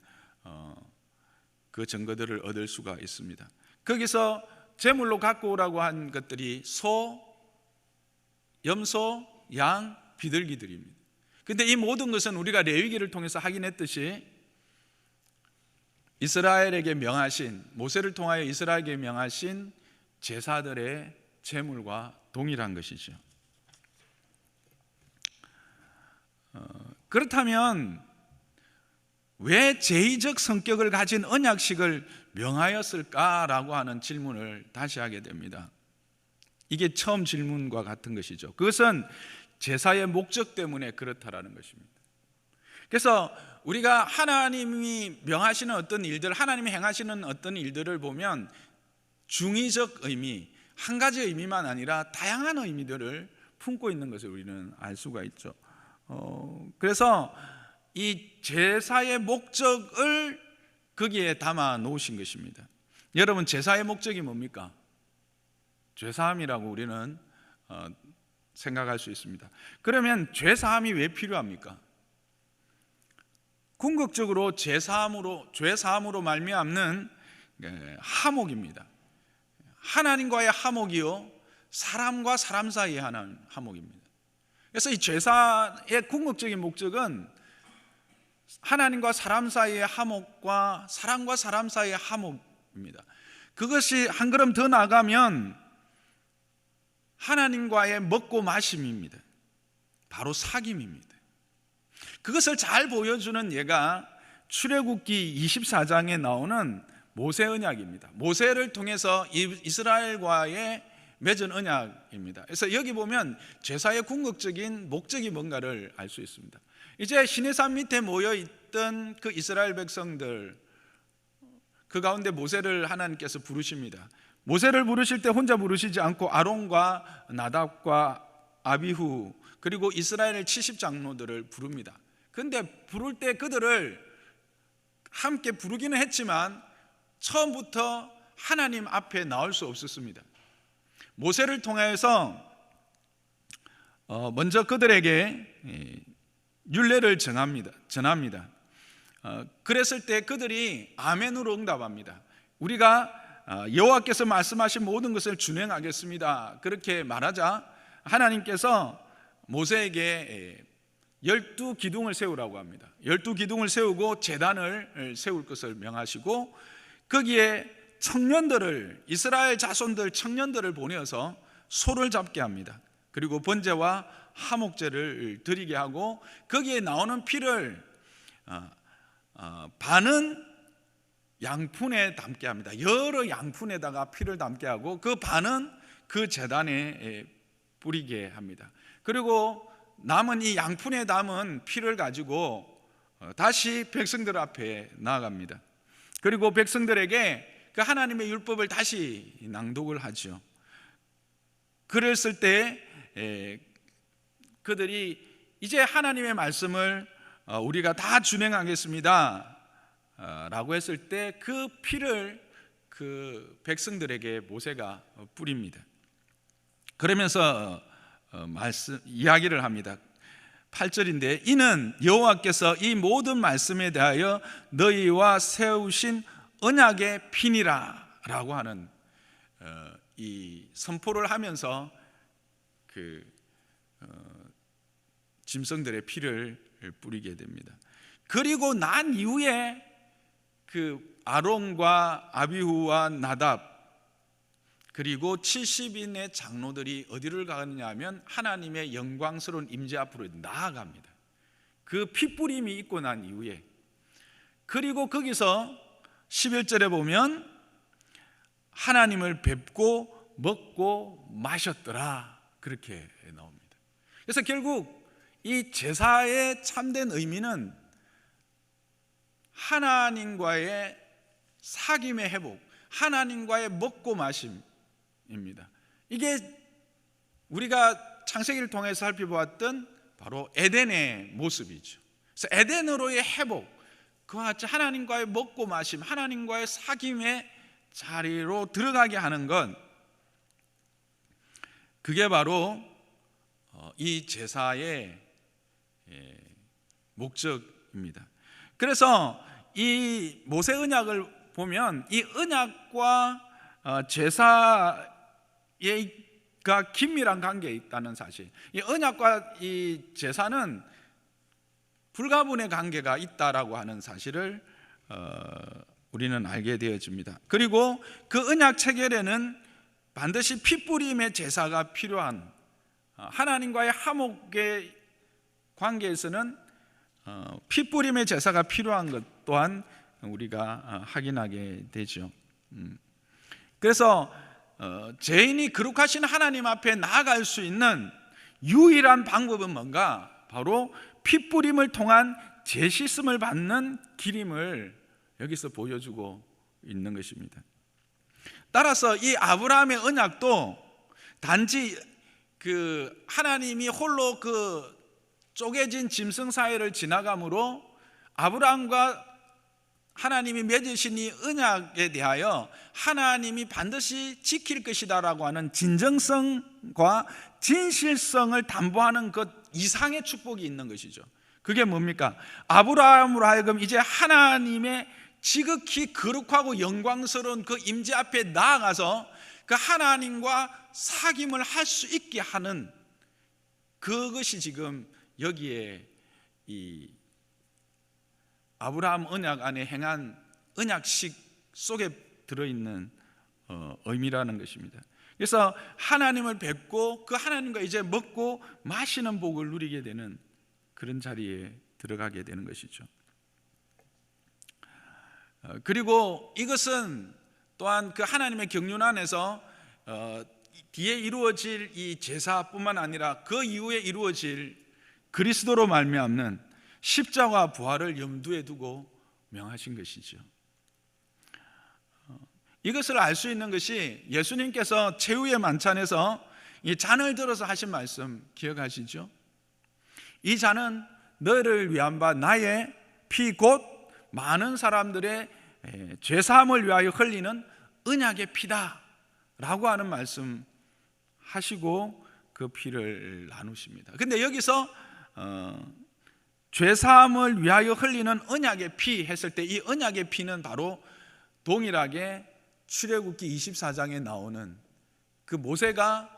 그 증거들을 얻을 수가 있습니다. 거기서 제물로 갖고 오라고 한 것들이 소, 염소, 양, 비둘기들입니다. 근데 이 모든 것은 우리가 레위기를 통해서 확인했듯이 이스라엘에게 명하신, 모세를 통하여 이스라엘에게 명하신 제사들의 제물과 동일한 것이죠. 그렇다면 왜 제의적 성격을 가진 언약식을 명하였을까라고 하는 질문을 다시 하게 됩니다. 이게 처음 질문과 같은 것이죠. 그것은 제사의 목적 때문에 그렇다라는 것입니다. 그래서 우리가 하나님이 명하시는 어떤 일들, 하나님이 행하시는 어떤 일들을 보면 중의적 의미, 한 가지 의미만 아니라 다양한 의미들을 품고 있는 것을 우리는 알 수가 있죠. 그래서 이 제사의 목적을 거기에 담아 놓으신 것입니다. 여러분, 제사의 목적이 뭡니까? 죄사함이라고 우리는 생각할 수 있습니다. 그러면 죄사함이 왜 필요합니까? 궁극적으로 죄사함으로 말미암는 화목입니다. 하나님과의 화목이요, 사람과 사람 사이에 하는 화목입니다. 그래서 이 죄사의 궁극적인 목적은 하나님과 사람 사이의 화목과 사람과 사람 사이의 화목입니다. 그것이 한 걸음 더 나가면 하나님과의 먹고 마심입니다. 바로 사귐입니다. 그것을 잘 보여주는 예가 출애굽기 24장에 나오는 모세 언약입니다. 모세를 통해서 이스라엘과의 맺은 언약입니다. 그래서 여기 보면 제사의 궁극적인 목적이 뭔가를 알 수 있습니다. 이제 시내산 밑에 모여있던 그 이스라엘 백성들, 그 가운데 모세를 하나님께서 부르십니다. 모세를 부르실 때 혼자 부르시지 않고 아론과 나답과 아비후, 그리고 이스라엘 70장로들을 부릅니다. 그런데 부를 때 그들을 함께 부르기는 했지만 처음부터 하나님 앞에 나올 수 없었습니다. 모세를 통해서 먼저 그들에게 율례를 전합니다. 그랬을 때 그들이 아멘으로 응답합니다. 우리가 여호와께서 말씀하신 모든 것을 준행하겠습니다. 그렇게 말하자 하나님께서 모세에게 12기둥을 세우라고 합니다. 12기둥을 세우고 제단을 세울 것을 명하시고, 거기에 청년들을, 이스라엘 자손들 청년들을 보내어서 소를 잡게 합니다. 그리고 번제와 화목제를 드리게 하고, 거기에 나오는 피를 반은 양푼에 담게 합니다. 여러 양푼에다가 피를 담게 하고, 그 반은 그 제단에 뿌리게 합니다. 그리고 남은 이 양푼에 담은 피를 가지고 다시 백성들 앞에 나아갑니다. 그리고 백성들에게 그 하나님의 율법을 다시 낭독을 하죠. 그랬을 때 그들이 이제 하나님의 말씀을 우리가 다 준행하겠습니다 라고 했을 때 그 피를 그 백성들에게 모세가 뿌립니다. 그러면서 이야기를 합니다. 8절인데, 이는 여호와께서 이 모든 말씀에 대하여 너희와 세우신 언약의 피니라 라고 하는 이 선포를 하면서 짐승들의 피를 뿌리게 됩니다. 그리고 난 이후에 그 아론과 아비후와 나답 그리고 70인의 장로들이 어디를 가느냐 하면 하나님의 영광스러운 임재 앞으로 나아갑니다. 그 피뿌림이 있고 난 이후에. 그리고 거기서 11절에 보면 하나님을 뵙고 먹고 마셨더라, 그렇게 나옵니다. 그래서 결국 이 제사의 참된 의미는 하나님과의 사귐의 회복, 하나님과의 먹고 마심입니다. 이게 우리가 창세기를 통해서 살펴보았던 바로 에덴의 모습이죠. 그래서 에덴으로의 회복, 그와 같이 하나님과의 먹고 마심, 하나님과의 사귐의 자리로 들어가게 하는 건, 그게 바로 이 제사의 목적입니다. 그래서 이 모세 언약을 보면 이 언약과 제사가 긴밀한 관계에 있다는 사실, 이 언약과 이 제사는 불가분의 관계가 있다라고 하는 사실을 우리는 알게 되어집니다. 그리고 그 언약 체결에는 반드시 피뿌림의 제사가 필요한, 하나님과의 화목의 관계에서는 피뿌림의 제사가 필요한 것 또한 우리가 확인하게 되죠. 그래서 죄인이 거룩하신 하나님 앞에 나아갈 수 있는 유일한 방법은 뭔가? 바로 피뿌림을 통한 죄 씻음을 받는 길임을 여기서 보여주고 있는 것입니다. 따라서 이 아브라함의 언약도 단지 그 하나님이 홀로 그 쪼개진 짐승 사이를 지나감으로 아브라함과 하나님이 맺으신 이 언약에 대하여 하나님이 반드시 지킬 것이다라고 하는 진정성과 진실성을 담보하는 것 이상의 축복이 있는 것이죠. 그게 뭡니까? 아브라함으로 하여금 이제 하나님의 지극히 거룩하고 영광스러운 그 임재 앞에 나아가서 그 하나님과 사귐을 할 수 있게 하는 그것이 지금 여기에 이 아브라함 언약 안에 행한 언약식 속에 들어있는 의미라는 것입니다. 그래서 하나님을 뵙고 그 하나님과 이제 먹고 마시는 복을 누리게 되는 그런 자리에 들어가게 되는 것이죠. 그리고 이것은 또한 그 하나님의 경륜 안에서 뒤에 이루어질 이 제사뿐만 아니라 그 이후에 이루어질 그리스도로 말미암는 십자가 부활을 염두에 두고 명하신 것이죠. 이것을 알 수 있는 것이 예수님께서 최후의 만찬에서 이 잔을 들어서 하신 말씀 기억하시죠? 이 잔은 너희를 위한 바 나의 피 곧 많은 사람들의 죄사함을 위하여 흘리는 언약의 피다 라고 하는 말씀 하시고 그 피를 나누십니다. 근데 여기서 죄사함을 위하여 흘리는 언약의 피 했을 때 이 언약의 피는 바로 동일하게 출애굽기 24장에 나오는 그 모세가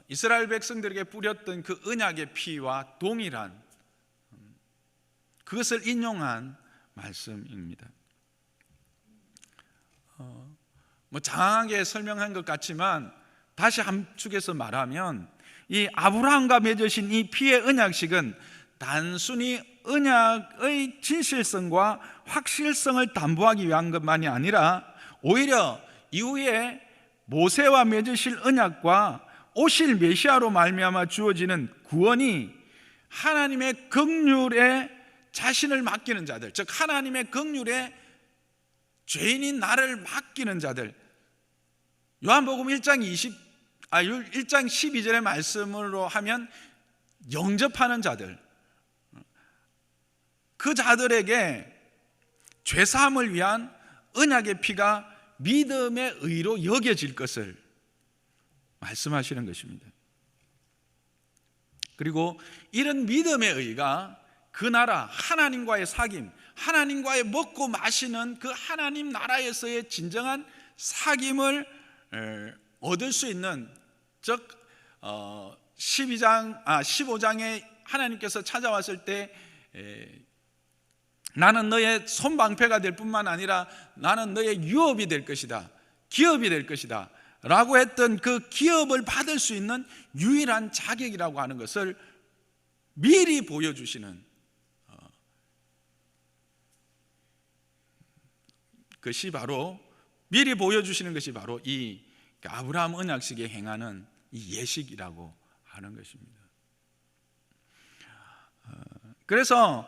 이스라엘 백성들에게 뿌렸던 그 언약의 피와 동일한 그것을 인용한 말씀입니다. 장황하게 설명한 것 같지만 다시 함축해서 말하면 이 아브라함과 맺으신 이 피의 언약식은 단순히 언약의 진실성과 확실성을 담보하기 위한 것만이 아니라 오히려 이후에 모세와 맺으실 언약과 오실 메시아로 말미암아 주어지는 구원이 하나님의 긍휼에 자신을 맡기는 자들, 즉 하나님의 긍휼에 죄인인 나를 맡기는 자들, 요한복음 1장 12절의 말씀으로 하면 영접하는 자들, 그 자들에게 죄사함을 위한 언약의 피가 믿음의 의로 여겨질 것을 말씀하시는 것입니다. 그리고 이런 믿음의 의가 그 나라 하나님과의 사귐, 하나님과의 먹고 마시는 그 하나님 나라에서의 진정한 사귐을 얻을 수 있는, 즉 15장에 하나님께서 찾아왔을 때 나는 너의 손방패가 될 뿐만 아니라 나는 너의 유업이 될 것이다, 기업이 될 것이다 라고 했던 그 기업을 받을 수 있는 유일한 자격이라고 하는 것을 미리 보여주시는 것이 바로, 미리 보여주시는 것이 바로 이 아브라함 언약식에 행하는 이 예식이라고 하는 것입니다. 그래서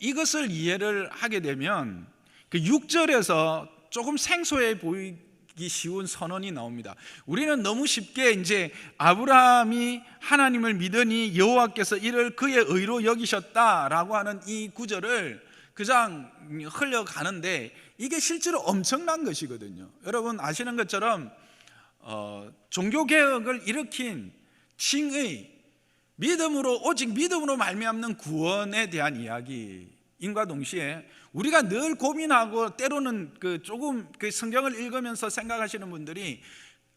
이것을 이해를 하게 되면 그 6절에서 조금 생소해 보이기 쉬운 선언이 나옵니다. 우리는 너무 쉽게 이제 아브라함이 하나님을 믿으니 여호와께서 이를 그의 의로 여기셨다라고 하는 이 구절을 그냥 흘려가는데 이게 실제로 엄청난 것이거든요. 여러분 아시는 것처럼 종교개혁을 일으킨 칭의, 믿음으로, 오직 믿음으로 말미암는 구원에 대한 이야기인과 동시에 우리가 늘 고민하고 때로는 조금 성경을 읽으면서 생각하시는 분들이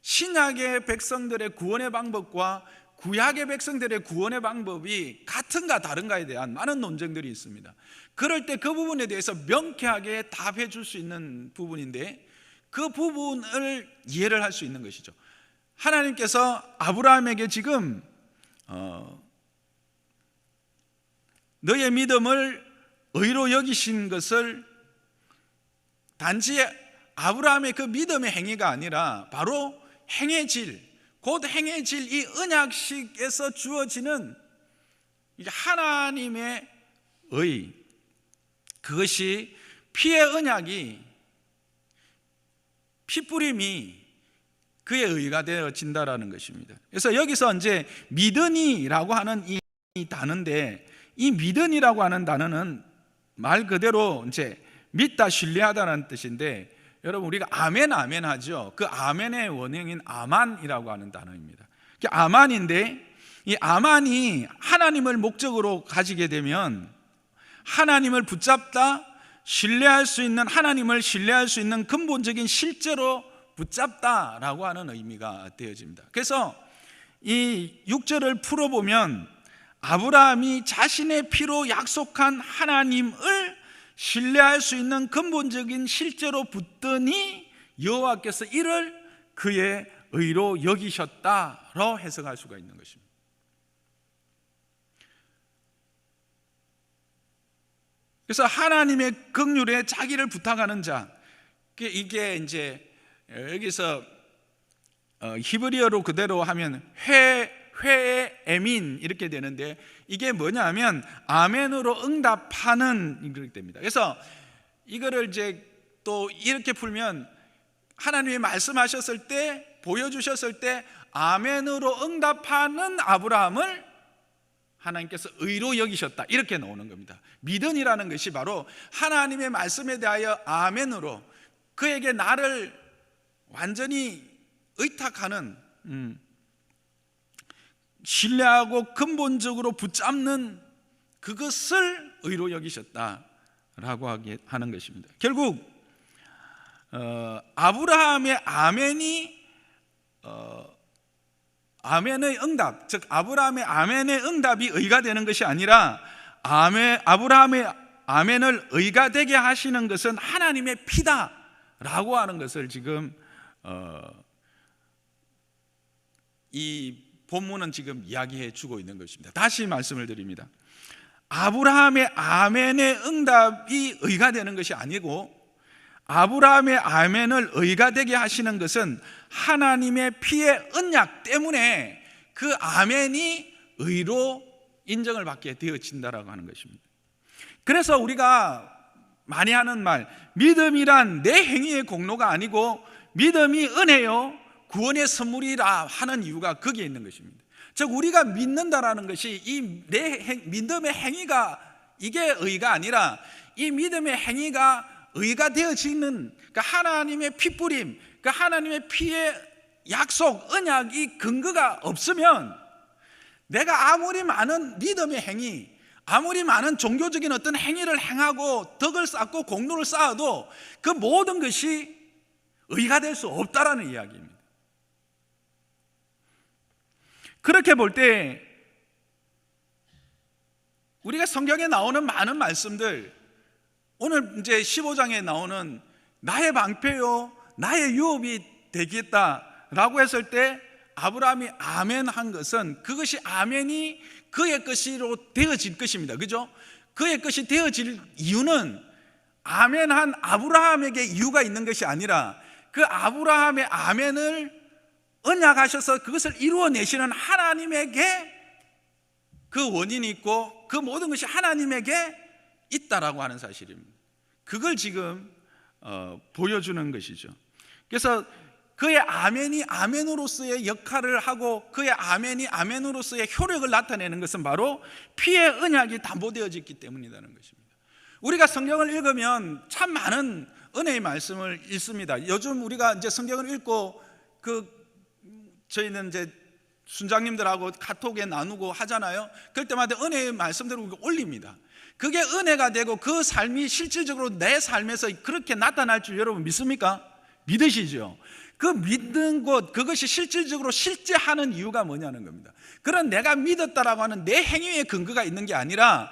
신약의 백성들의 구원의 방법과 구약의 백성들의 구원의 방법이 같은가 다른가에 대한 많은 논쟁들이 있습니다. 그럴 때 그 부분에 대해서 명쾌하게 답해 줄 수 있는 부분인데 그 부분을 이해를 할 수 있는 것이죠. 하나님께서 아브라함에게 지금 너의 믿음을 의로 여기신 것을 단지 아브라함의 그 믿음의 행위가 아니라 바로 행해질, 곧 행해질 이 언약식에서 주어지는 하나님의 의, 그것이 피의 언약이, 피뿌림이 그의 의가 되어진다라는 것입니다. 그래서 여기서 이제 믿으니라고 하는 이 단어인데, 이 믿으니라고 하는 단어는 말 그대로 이제 믿다, 신뢰하다라는 뜻인데, 여러분 우리가 아멘 아멘 하죠. 그 아멘의 원형인 아만이라고 하는 단어입니다. 아만인데 이 아만이 하나님을 목적으로 가지게 되면 하나님을 붙잡다, 신뢰할 수 있는, 하나님을 신뢰할 수 있는 근본적인 실제로 붙잡다라고 하는 의미가 되어집니다. 그래서 이 6절을 풀어보면 아브라함이 자신의 피로 약속한 하나님을 신뢰할 수 있는 근본적인 실제로 붙더니 여호와께서 이를 그의 의로 여기셨다로 해석할 수가 있는 것입니다. 그래서 하나님의 긍휼에 자기를 부탁하는 자, 이게 이제 여기서 히브리어로 그대로 하면 회의 에민 이렇게 되는데, 이게 뭐냐면 아멘으로 응답하는 이렇게 됩니다. 그래서 이거를 이제 또 이렇게 풀면 하나님이 말씀하셨을 때, 보여주셨을 때 아멘으로 응답하는 아브라함을 하나님께서 의로 여기셨다, 이렇게 나오는 겁니다. 믿음이라는 것이 바로 하나님의 말씀에 대하여 아멘으로 그에게 나를 완전히 의탁하는, 신뢰하고 근본적으로 붙잡는 그것을 의로 여기셨다라고 하는 것입니다. 결국 아브라함의 아멘이 아멘의 응답, 즉 아브라함의 아멘의 응답이 의가 되는 것이 아니라 아브라함의 아멘을 의가 되게 하시는 것은 하나님의 피다라고 하는 것을 지금 이 본문은 지금 이야기해 주고 있는 것입니다. 다시 말씀을 드립니다. 아브라함의 아멘의 응답이 의가 되는 것이 아니고 아브라함의 아멘을 의가 되게 하시는 것은 하나님의 피의 언약 때문에 그 아멘이 의로 인정을 받게 되어진다라고 하는 것입니다. 그래서 우리가 많이 하는 말, 믿음이란 내 행위의 공로가 아니고 믿음이 은혜요 구원의 선물이라 하는 이유가 거기에 있는 것입니다. 즉 우리가 믿는다라는 것이 이 내 믿음의 행위가 이게 의가 아니라 이 믿음의 행위가 의가 되어지는, 그러니까 하나님의 피뿌림, 그러니까 하나님의 피의 약속, 언약이 근거가 없으면 내가 아무리 많은 믿음의 행위, 아무리 많은 종교적인 어떤 행위를 행하고 덕을 쌓고 공로를 쌓아도 그 모든 것이 의가 될 수 없다라는 이야기입니다. 그렇게 볼 때 우리가 성경에 나오는 많은 말씀들, 오늘 이제 15장에 나오는 나의 방패요 나의 유업이 되겠다라고 했을 때 아브라함이 아멘 한 것은 그것이 아멘이 그의 것으로 되어질 것입니다. 그죠? 그의 것이 되어질 이유는 아멘한 아브라함에게 이유가 있는 것이 아니라 그 아브라함의 아멘을 언약하셔서 그것을 이루어내시는 하나님에게 그 원인이 있고 그 모든 것이 하나님에게 있다라고 하는 사실입니다. 그걸 지금 보여주는 것이죠. 그래서 그의 아멘이 아멘으로서의 역할을 하고 그의 아멘이 아멘으로서의 효력을 나타내는 것은 바로 피의 언약이 담보되어져 있기 때문이라는 것입니다. 우리가 성경을 읽으면 참 많은 은혜의 말씀을 읽습니다. 요즘 우리가 이제 성경을 읽고 저희는 이제 순장님들하고 카톡에 나누고 하잖아요. 그럴 때마다 은혜의 말씀들을 우리가 올립니다. 그게 은혜가 되고 그 삶이 실질적으로 내 삶에서 그렇게 나타날 줄 여러분 믿습니까? 믿으시죠? 그 믿는 것, 그것이 실질적으로 실제하는 이유가 뭐냐는 겁니다. 그런 내가 믿었다라고 하는 내 행위에 근거가 있는 게 아니라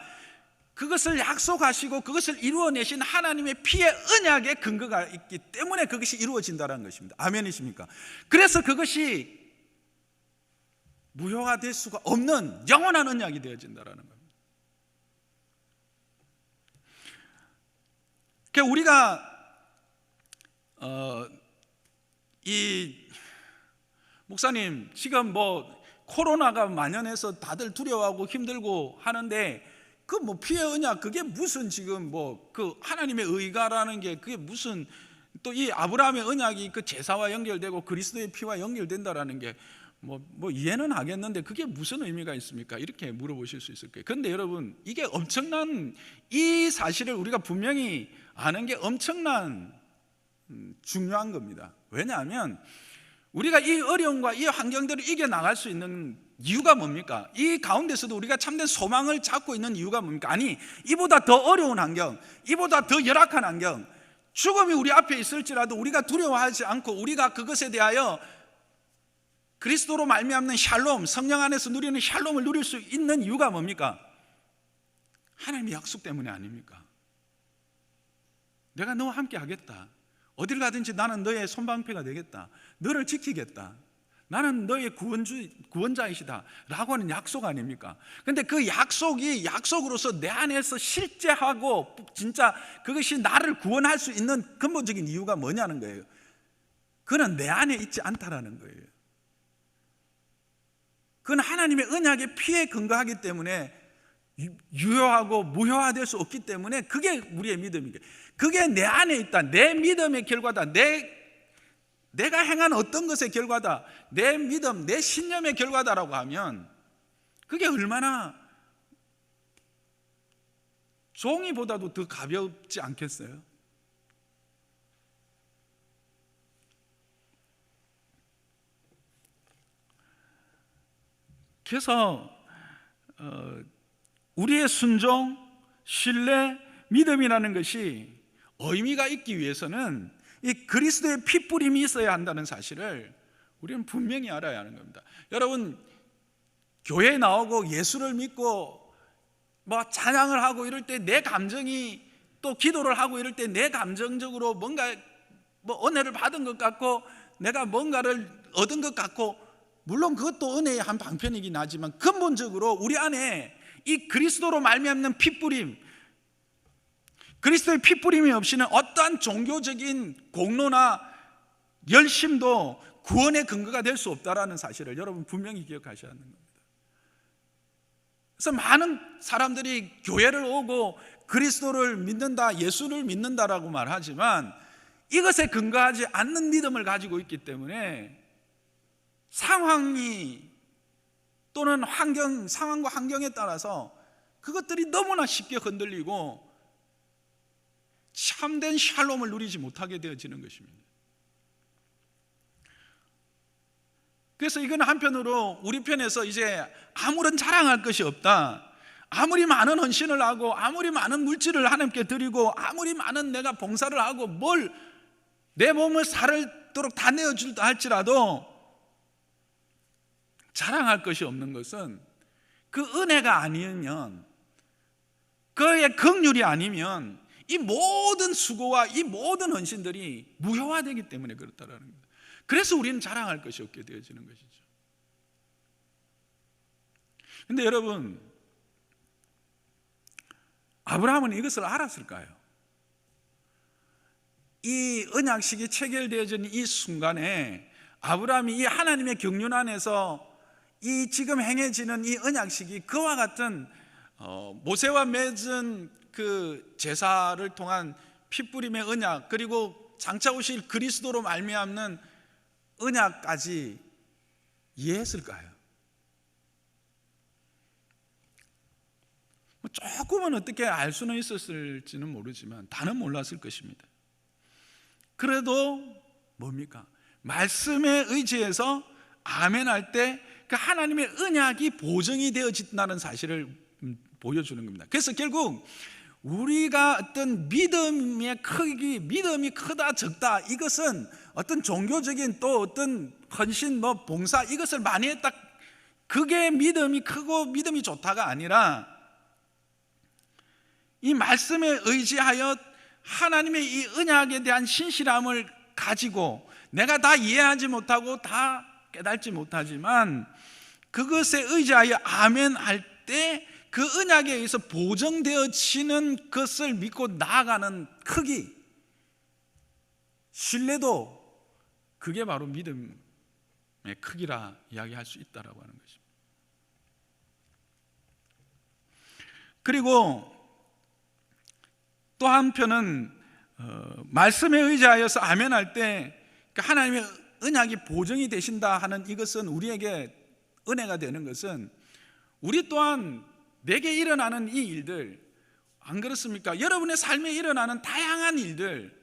그것을 약속하시고 그것을 이루어내신 하나님의 피의 언약에 근거가 있기 때문에 그것이 이루어진다는 것입니다. 아멘이십니까? 그래서 그것이 무효가 될 수가 없는 영원한 언약이 되어진다는 겁니다. 그러니까 우리가 이 목사님 지금 뭐 코로나가 만연해서 다들 두려워하고 힘들고 하는데 그 뭐 피의 언약 그게 무슨 지금 뭐 그 하나님의 의가라는 게 그게 무슨 또 이 아브라함의 언약이 그 제사와 연결되고 그리스도의 피와 연결된다라는 게 뭐 이해는 하겠는데 그게 무슨 의미가 있습니까? 이렇게 물어보실 수 있을 거예요. 그런데 여러분 이게 엄청난 이 사실을 우리가 분명히 아는 게 엄청난 중요한 겁니다. 왜냐하면 우리가 이 어려움과 이 환경들을 이겨나갈 수 있는 이유가 뭡니까? 이 가운데서도 우리가 참된 소망을 잡고 있는 이유가 뭡니까? 아니 이보다 더 어려운 환경, 이보다 더 열악한 환경, 죽음이 우리 앞에 있을지라도 우리가 두려워하지 않고 우리가 그것에 대하여 그리스도로 말미암는 샬롬, 성령 안에서 누리는 샬롬을 누릴 수 있는 이유가 뭡니까? 하나님의 약속 때문에 아닙니까? 내가 너와 함께 하겠다. 어딜 가든지 나는 너의 손방패가 되겠다. 너를 지키겠다. 나는 너의 구원자이시다 라고 하는 약속 아닙니까? 그런데 그 약속이 약속으로서 내 안에서 실제하고 진짜 그것이 나를 구원할 수 있는 근본적인 이유가 뭐냐는 거예요. 그는 내 안에 있지 않다라는 거예요. 그건 하나님의 언약의 피에 근거하기 때문에 유효하고 무효화될 수 없기 때문에 그게 우리의 믿음인 거예요. 그게 내 안에 있다. 내 믿음의 결과다. 내가 행한 어떤 것의 결과다. 내 믿음, 내 신념의 결과다라고 하면 그게 얼마나 종이보다도 더 가볍지 않겠어요? 그래서 우리의 순종, 신뢰, 믿음이라는 것이 의미가 있기 위해서는 이 그리스도의 피뿌림이 있어야 한다는 사실을 우리는 분명히 알아야 하는 겁니다. 여러분 교회에 나오고 예수를 믿고 뭐 찬양을 하고 이럴 때 내 감정이 또 기도를 하고 이럴 때 내 감정적으로 뭔가 뭐 은혜를 받은 것 같고 내가 뭔가를 얻은 것 같고 물론 그것도 은혜의 한 방편이긴 하지만 근본적으로 우리 안에 이 그리스도로 말미암는 피뿌림, 그리스도의 피뿌림이 없이는 어떠한 종교적인 공로나 열심도 구원의 근거가 될 수 없다라는 사실을 여러분 분명히 기억하셔야 하는 겁니다. 그래서 많은 사람들이 교회를 오고 그리스도를 믿는다, 예수를 믿는다라고 말하지만 이것에 근거하지 않는 믿음을 가지고 있기 때문에 상황이 또는 상황과 환경에 따라서 그것들이 너무나 쉽게 흔들리고 참된 샬롬을 누리지 못하게 되어지는 것입니다. 그래서 이건 한편으로 우리 편에서 이제 아무런 자랑할 것이 없다. 아무리 많은 헌신을 하고 아무리 많은 물질을 하나님께 드리고 아무리 많은 내가 봉사를 하고 내 몸을 살도록 다 내어줄다 할지라도 자랑할 것이 없는 것은 그 은혜가 아니면, 그의 긍휼이 아니면 이 모든 수고와 이 모든 헌신들이 무효화되기 때문에 그렇다라는 겁니다. 그래서 우리는 자랑할 것이 없게 되어지는 것이죠. 근데 여러분, 아브라함은 이것을 알았을까요? 이 언약식이 체결되어지는 이 순간에 아브라함이 이 하나님의 경륜 안에서 이 지금 행해지는 이 언약식이 그와 같은 모세와 맺은 그 제사를 통한 핏부림의 언약, 그리고 장차 오실 그리스도로 말미암는 언약까지 이해했을까요? 조금은 어떻게 알 수는 있었을지는 모르지만 다는 몰랐을 것입니다. 그래도 뭡니까? 말씀에 의지해서 아멘할 때 그 하나님의 언약이 보증이 되어진다는 사실을 보여주는 겁니다. 그래서 결국 우리가 어떤 믿음의 크기, 믿음이 크다 적다, 이것은 어떤 종교적인 또 어떤 헌신, 봉사, 이것을 많이 했다, 그게 믿음이 크고 믿음이 좋다가 아니라 이 말씀에 의지하여 하나님의 이 언약에 대한 신실함을 가지고, 내가 다 이해하지 못하고 다 깨닫지 못하지만 그것에 의지하여 아멘할 때 그 언약에 의해서 보정되어지는 것을 믿고 나아가는 크기, 신뢰도, 그게 바로 믿음의 크기라 이야기할 수 있다라고 하는 것입니다. 그리고 또 한편은 말씀에 의지하여서 아멘할 때 하나님의 언약이 보증이 되신다 하는 이것은, 우리에게 은혜가 되는 것은, 우리 또한 내게 일어나는 이 일들, 안 그렇습니까? 여러분의 삶에 일어나는 다양한 일들,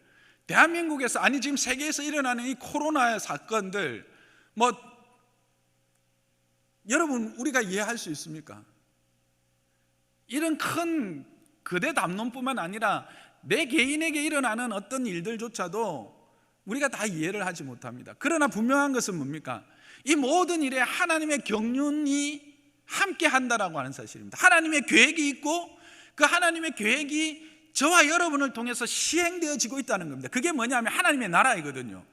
대한민국에서, 아니 지금 세계에서 일어나는 이 코로나의 사건들, 여러분 우리가 이해할 수 있습니까? 이런 큰 거대 담론뿐만 아니라 내 개인에게 일어나는 어떤 일들조차도 우리가 다 이해를 하지 못합니다. 그러나 분명한 것은 뭡니까? 이 모든 일에 하나님의 경륜이 함께 한다라고 하는 사실입니다. 하나님의 계획이 있고 그 하나님의 계획이 저와 여러분을 통해서 시행되어지고 있다는 겁니다. 그게 뭐냐면 하나님의 나라이거든요.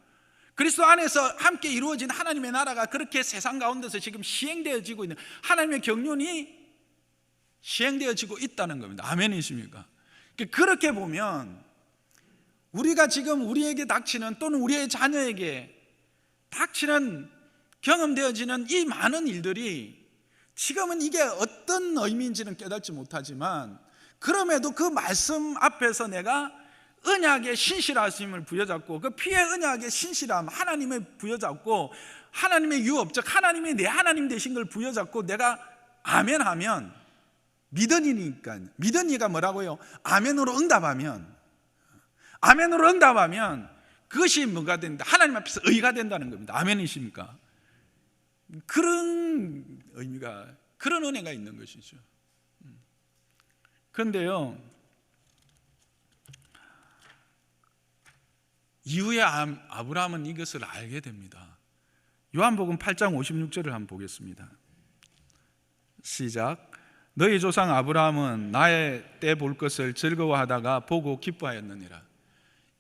그리스도 안에서 함께 이루어진 하나님의 나라가 그렇게 세상 가운데서 지금 시행되어지고 있는, 하나님의 경륜이 시행되어지고 있다는 겁니다. 아멘이십니까? 그렇게 보면 우리가 지금 우리에게 닥치는, 또는 우리의 자녀에게 닥치는, 경험되어지는 이 많은 일들이 지금은 이게 어떤 의미인지는 깨닫지 못하지만, 그럼에도 그 말씀 앞에서 내가 언약의 신실하심을 부여잡고, 그 피의 언약의 신실함, 하나님의 부여잡고, 하나님의 유업, 즉 하나님이 내 하나님 되신 걸 부여잡고 내가 아멘하면, 믿으니까, 믿으니까 뭐라고요? 아멘으로 응답하면, 아멘으로 응답하면 그것이 뭐가 된다? 하나님 앞에서 의가 된다는 겁니다. 아멘이십니까? 그런 의미가, 그런 은혜가 있는 것이죠. 그런데요, 이후에 아브라함은 이것을 알게 됩니다. 요한복음 8장 56절을 한번 보겠습니다. 시작. 너희 조상 아브라함은 나의 때 볼 것을 즐거워하다가 보고 기뻐하였느니라.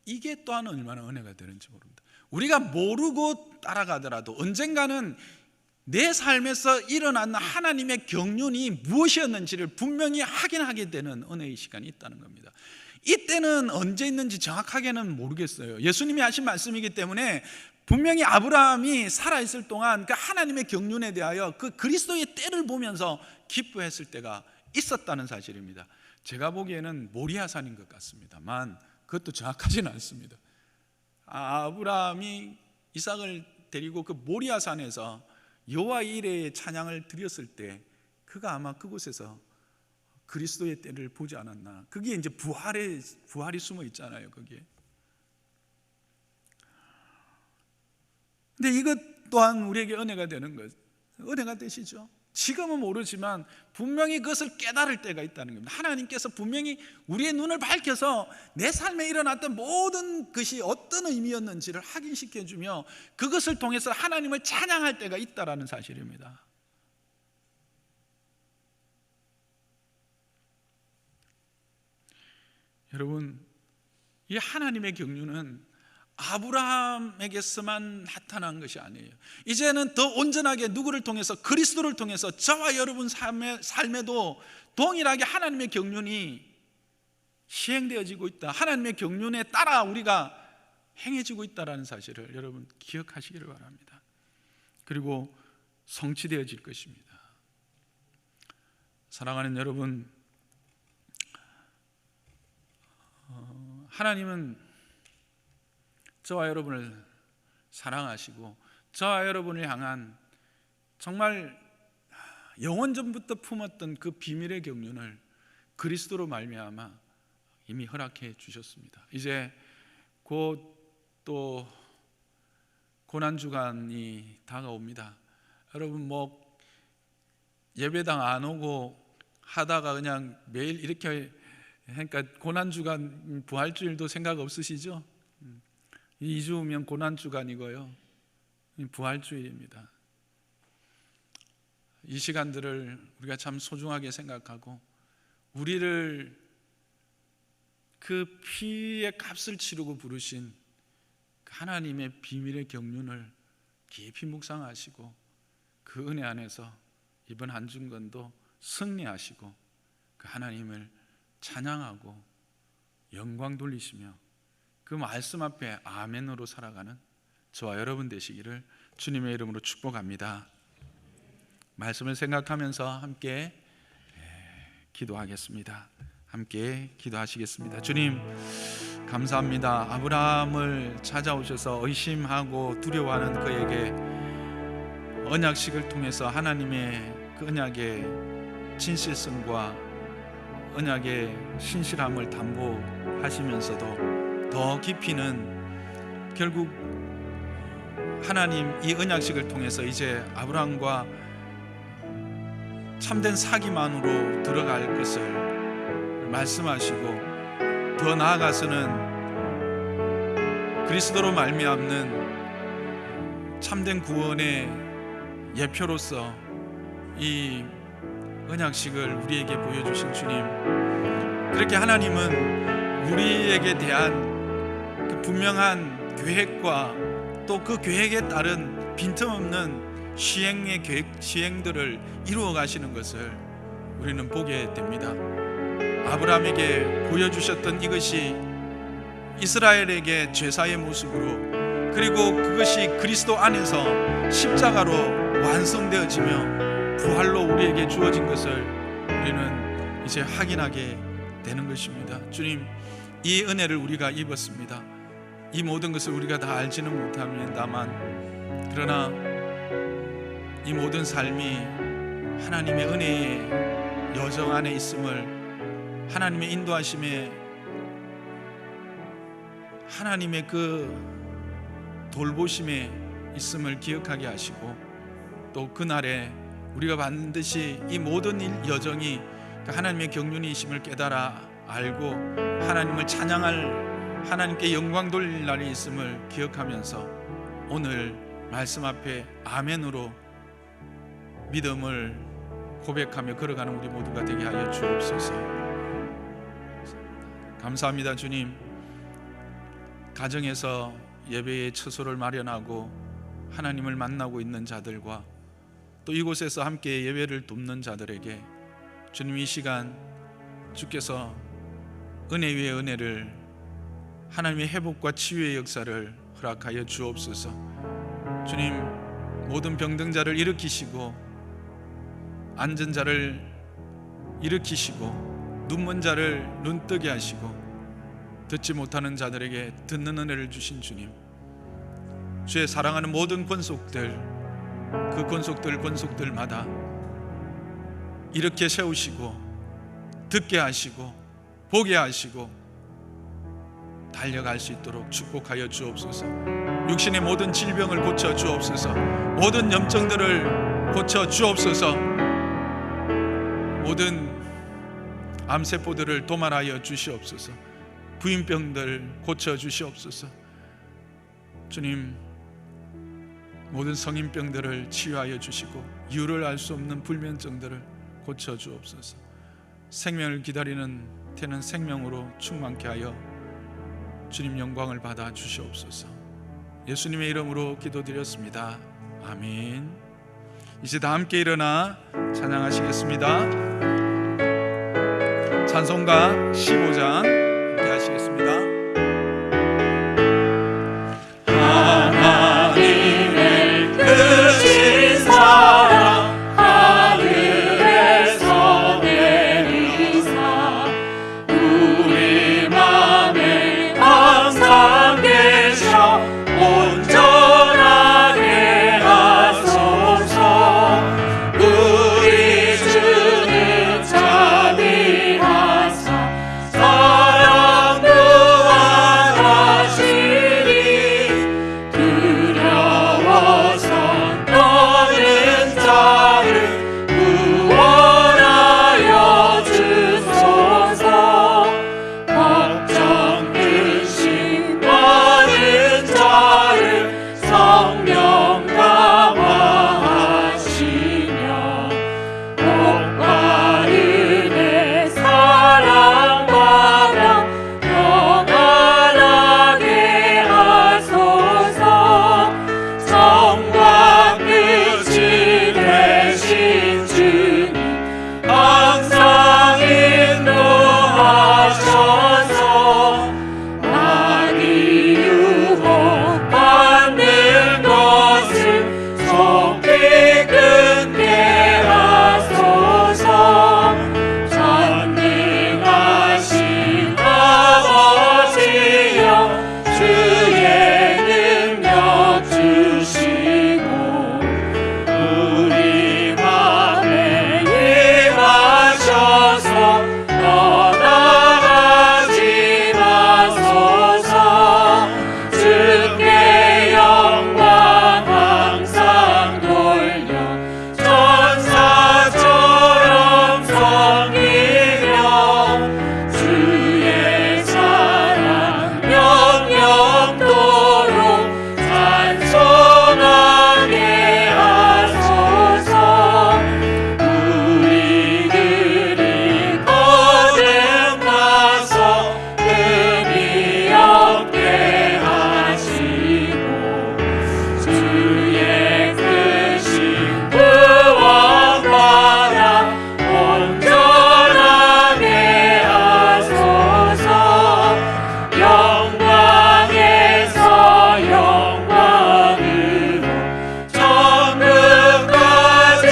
이게 또한 얼마나 은혜가 되는지 모릅니다. 우리가 모르고 따라가더라도 언젠가는 내 삶에서 일어나는 하나님의 경륜이 무엇이었는지를 분명히 확인하게 되는 은혜의 시간이 있다는 겁니다. 이때는 언제 있는지 정확하게는 모르겠어요. 예수님이 하신 말씀이기 때문에 분명히 아브라함이 살아있을 동안 그 하나님의 경륜에 대하여 그 그리스도의 때를 보면서 기뻐했을 때가 있었다는 사실입니다. 제가 보기에는 모리아산인 것 같습니다만 그것도 정확하지는 않습니다. 아브라함이 이삭을 데리고 그 모리아산에서 여호와 이레의 찬양을 드렸을 때 그가 아마 그곳에서 그리스도의 때를 보지 않았나. 그게 이제 부활이 숨어 있잖아요, 거기에. 근데 이것 또한 우리에게 은혜가 되는 것, 은혜가 되시죠. 지금은 모르지만 분명히 그것을 깨달을 때가 있다는 겁니다. 하나님께서 분명히 우리의 눈을 밝혀서 내 삶에 일어났던 모든 것이 어떤 의미였는지를 확인시켜주며 그것을 통해서 하나님을 찬양할 때가 있다는 사실입니다. 여러분, 이 하나님의 경륜은 아브라함에게서만 나타난 것이 아니에요. 이제는 더 온전하게 누구를 통해서, 그리스도를 통해서 저와 여러분 삶에도 동일하게 하나님의 경륜이 시행되어지고 있다. 하나님의 경륜에 따라 우리가 행해지고 있다는 사실을 여러분 기억하시기를 바랍니다. 그리고 성취되어질 것입니다. 사랑하는 여러분, 하나님은 저와 여러분을 사랑하시고 저와 여러분을 향한 정말 영원전부터 품었던 그 비밀의 경륜을 그리스도로 말미암아 이미 허락해 주셨습니다. 이제 곧 또 고난주간이 다가옵니다. 여러분, 뭐 예배당 안 오고 하다가 그냥 매일 이렇게 그러니까 고난주간 부활주일도 생각 없으시죠? 2주 후면 고난주간이고요, 부활주일입니다. 이 시간들을 우리가 참 소중하게 생각하고 우리를 그 피의 값을 치르고 부르신 하나님의 비밀의 경륜을 깊이 묵상하시고 그 은혜 안에서 이번 한 주간도 승리하시고 그 하나님을 찬양하고 영광 돌리시며 그 말씀 앞에 아멘으로 살아가는 저와 여러분 되시기를 주님의 이름으로 축복합니다. 말씀을 생각하면서 함께 기도하겠습니다. 함께 기도하시겠습니다. 주님, 감사합니다. 아브라함을 찾아오셔서 의심하고 두려워하는 그에게 언약식을 통해서 하나님의 그 언약의 진실성과 언약의 신실함을 담보하시면서도 더 깊이는 결국 하나님 이 언약식을 통해서 이제 아브라함과 참된 사귐 안으로 들어갈 것을 말씀하시고 더 나아가서는 그리스도로 말미암는 참된 구원의 예표로서 이 언약식을 우리에게 보여주신 주님, 그렇게 하나님은 우리에게 대한 그 분명한 계획과 또 그 계획에 따른 빈틈없는 시행들을 이루어 가시는 것을 우리는 보게 됩니다. 아브라함에게 보여주셨던 이것이 이스라엘에게 제사의 모습으로, 그리고 그것이 그리스도 안에서 십자가로 완성되어지며 부활로 우리에게 주어진 것을 우리는 이제 확인하게 되는 것입니다. 주님, 이 은혜를 우리가 입었습니다. 이 모든 것을 우리가 다 알지는 못합니다만, 그러나 이 모든 삶이 하나님의 은혜의 여정 안에 있음을, 하나님의 인도하심에, 하나님의 그 돌보심에 있음을 기억하게 하시고, 또 그날에 우리가 반드시 이 모든 여정이 하나님의 경륜이심을 깨달아 알고 하나님을 찬양할, 하나님께 영광 돌릴 날이 있음을 기억하면서 오늘 말씀 앞에 아멘으로 믿음을 고백하며 걸어가는 우리 모두가 되게 하여 주옵소서. 감사합니다. 주님, 가정에서 예배의 처소를 마련하고 하나님을 만나고 있는 자들과 또 이곳에서 함께 예배를 돕는 자들에게 주님, 이 시간 주께서 은혜 위에 은혜를, 하나님의 회복과 치유의 역사를 허락하여 주옵소서. 주님, 모든 병든 자를 일으키시고 앉은 자를 일으키시고 눈먼 자를 눈뜨게 하시고 듣지 못하는 자들에게 듣는 은혜를 주신 주님, 주의 사랑하는 모든 권속들, 그 권속들마다 이렇게 세우시고 듣게 하시고 보게 하시고 달려갈 수 있도록 축복하여 주옵소서. 육신의 모든 질병을 고쳐 주옵소서. 모든 염증들을 고쳐 주옵소서. 모든 암세포들을 도말하여 주시옵소서. 부인병들 고쳐 주시옵소서. 주님, 모든 성인병들을 치유하여 주시고 이유를 알 수 없는 불면증들을 고쳐 주옵소서. 생명을 기다리는 겉에는 생명으로 충만케 하여 주님 영광을 받아 주시옵소서. 예수님의 이름으로 기도드렸습니다. 아멘. 이제 다 함께 일어나 찬양하시겠습니다. 찬송가 15장 함께 하시겠습니다. 하나님의 크신 사랑 하늘에서 내리사 우리 맘에 항상 계셔 온전하게 하소서. 우리 주는 자비하사 사랑 무한하시니 두려워서 떠는 자를 구원하여 주소서. 걱정 근심 많은 자를 성령 강화하시며 복과 은혜 사랑받아 평안하게 하소서. 성과 끝이 되신 주님 항상 인도하셔서 많이 유혹받는 것을 속히 끊게 하소서. 전능하신 아버지여 주의 능력 주시고 우리 맘에 임하셔서 떠나가지 마소서. 주께 영광 항상 돌려 천사처럼 섬기며 주의 사랑 영영토록 찬송하게 하소서. 우리들이 거듭나서 흠이 없게 하시고 주의 크신 구원받아 온전하게 하소서. 영광에서 영광으로 천국까지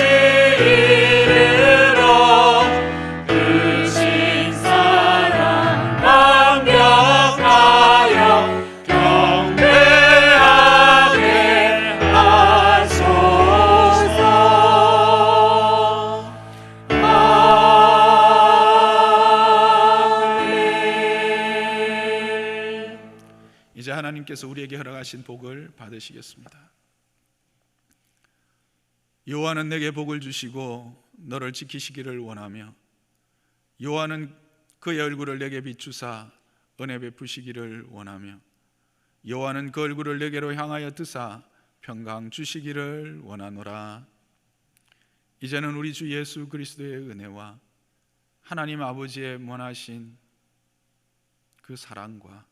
이르러 크신 사랑 감격하여 경배하게 하소서. 아멘. 이제 하나님께서 우리에게 허락하신 복을 받으시겠습니다. 여호와는 내게 복을 주시고 너를 지키시기를 원하며 여호와는 그의 얼굴을 내게 비추사 은혜 베푸시기를 원하며 여호와는 그 얼굴을 내게로 향하여 드사 평강 주시기를 원하노라. 이제는 우리 주 예수 그리스도의 은혜와 하나님 아버지의 원하신 그 사랑과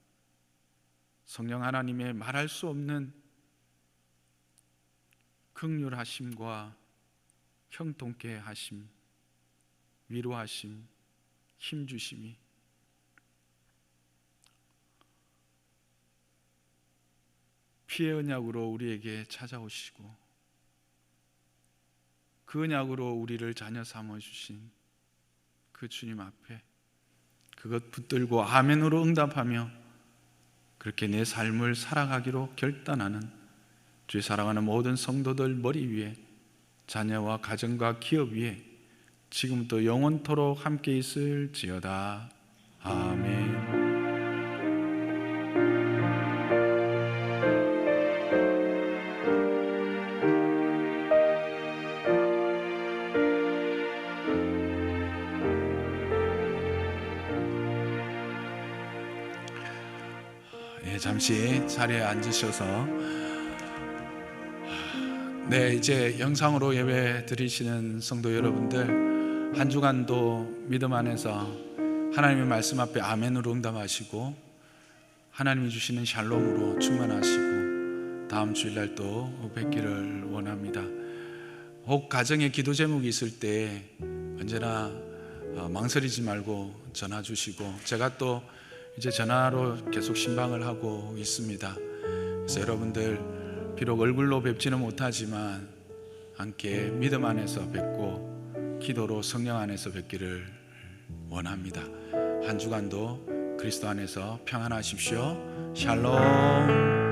성령 하나님의 말할 수 없는 긍휼하심과 형통케 하심, 위로하심, 힘주심이 피의 언약으로 우리에게 찾아오시고 그 언약으로 우리를 자녀 삼아주신 그 주님 앞에 그것 붙들고 아멘으로 응답하며 그렇게 내 삶을 살아가기로 결단하는 주의 사랑하는 모든 성도들 머리 위에 자녀와 가정과 기업 위에 지금부터 영원토록 함께 있을지어다. 아멘. 잠시 자리에 앉으셔서 이제 영상으로 예배 드리시는 성도 여러분들 한 주간도 믿음 안에서 하나님의 말씀 앞에 아멘으로 응답하시고 하나님이 주시는 샬롬으로 충만하시고 다음 주일날 또 뵙기를 원합니다. 혹 가정에 기도 제목이 있을 때 언제나 망설이지 말고 전화 주시고, 제가 또 이제 전화로 계속 신방을 하고 있습니다. 그래서 여러분들 비록 얼굴로 뵙지는 못하지만 함께 믿음 안에서 뵙고 기도로 성령 안에서 뵙기를 원합니다. 한 주간도 그리스도 안에서 평안하십시오. 샬롬.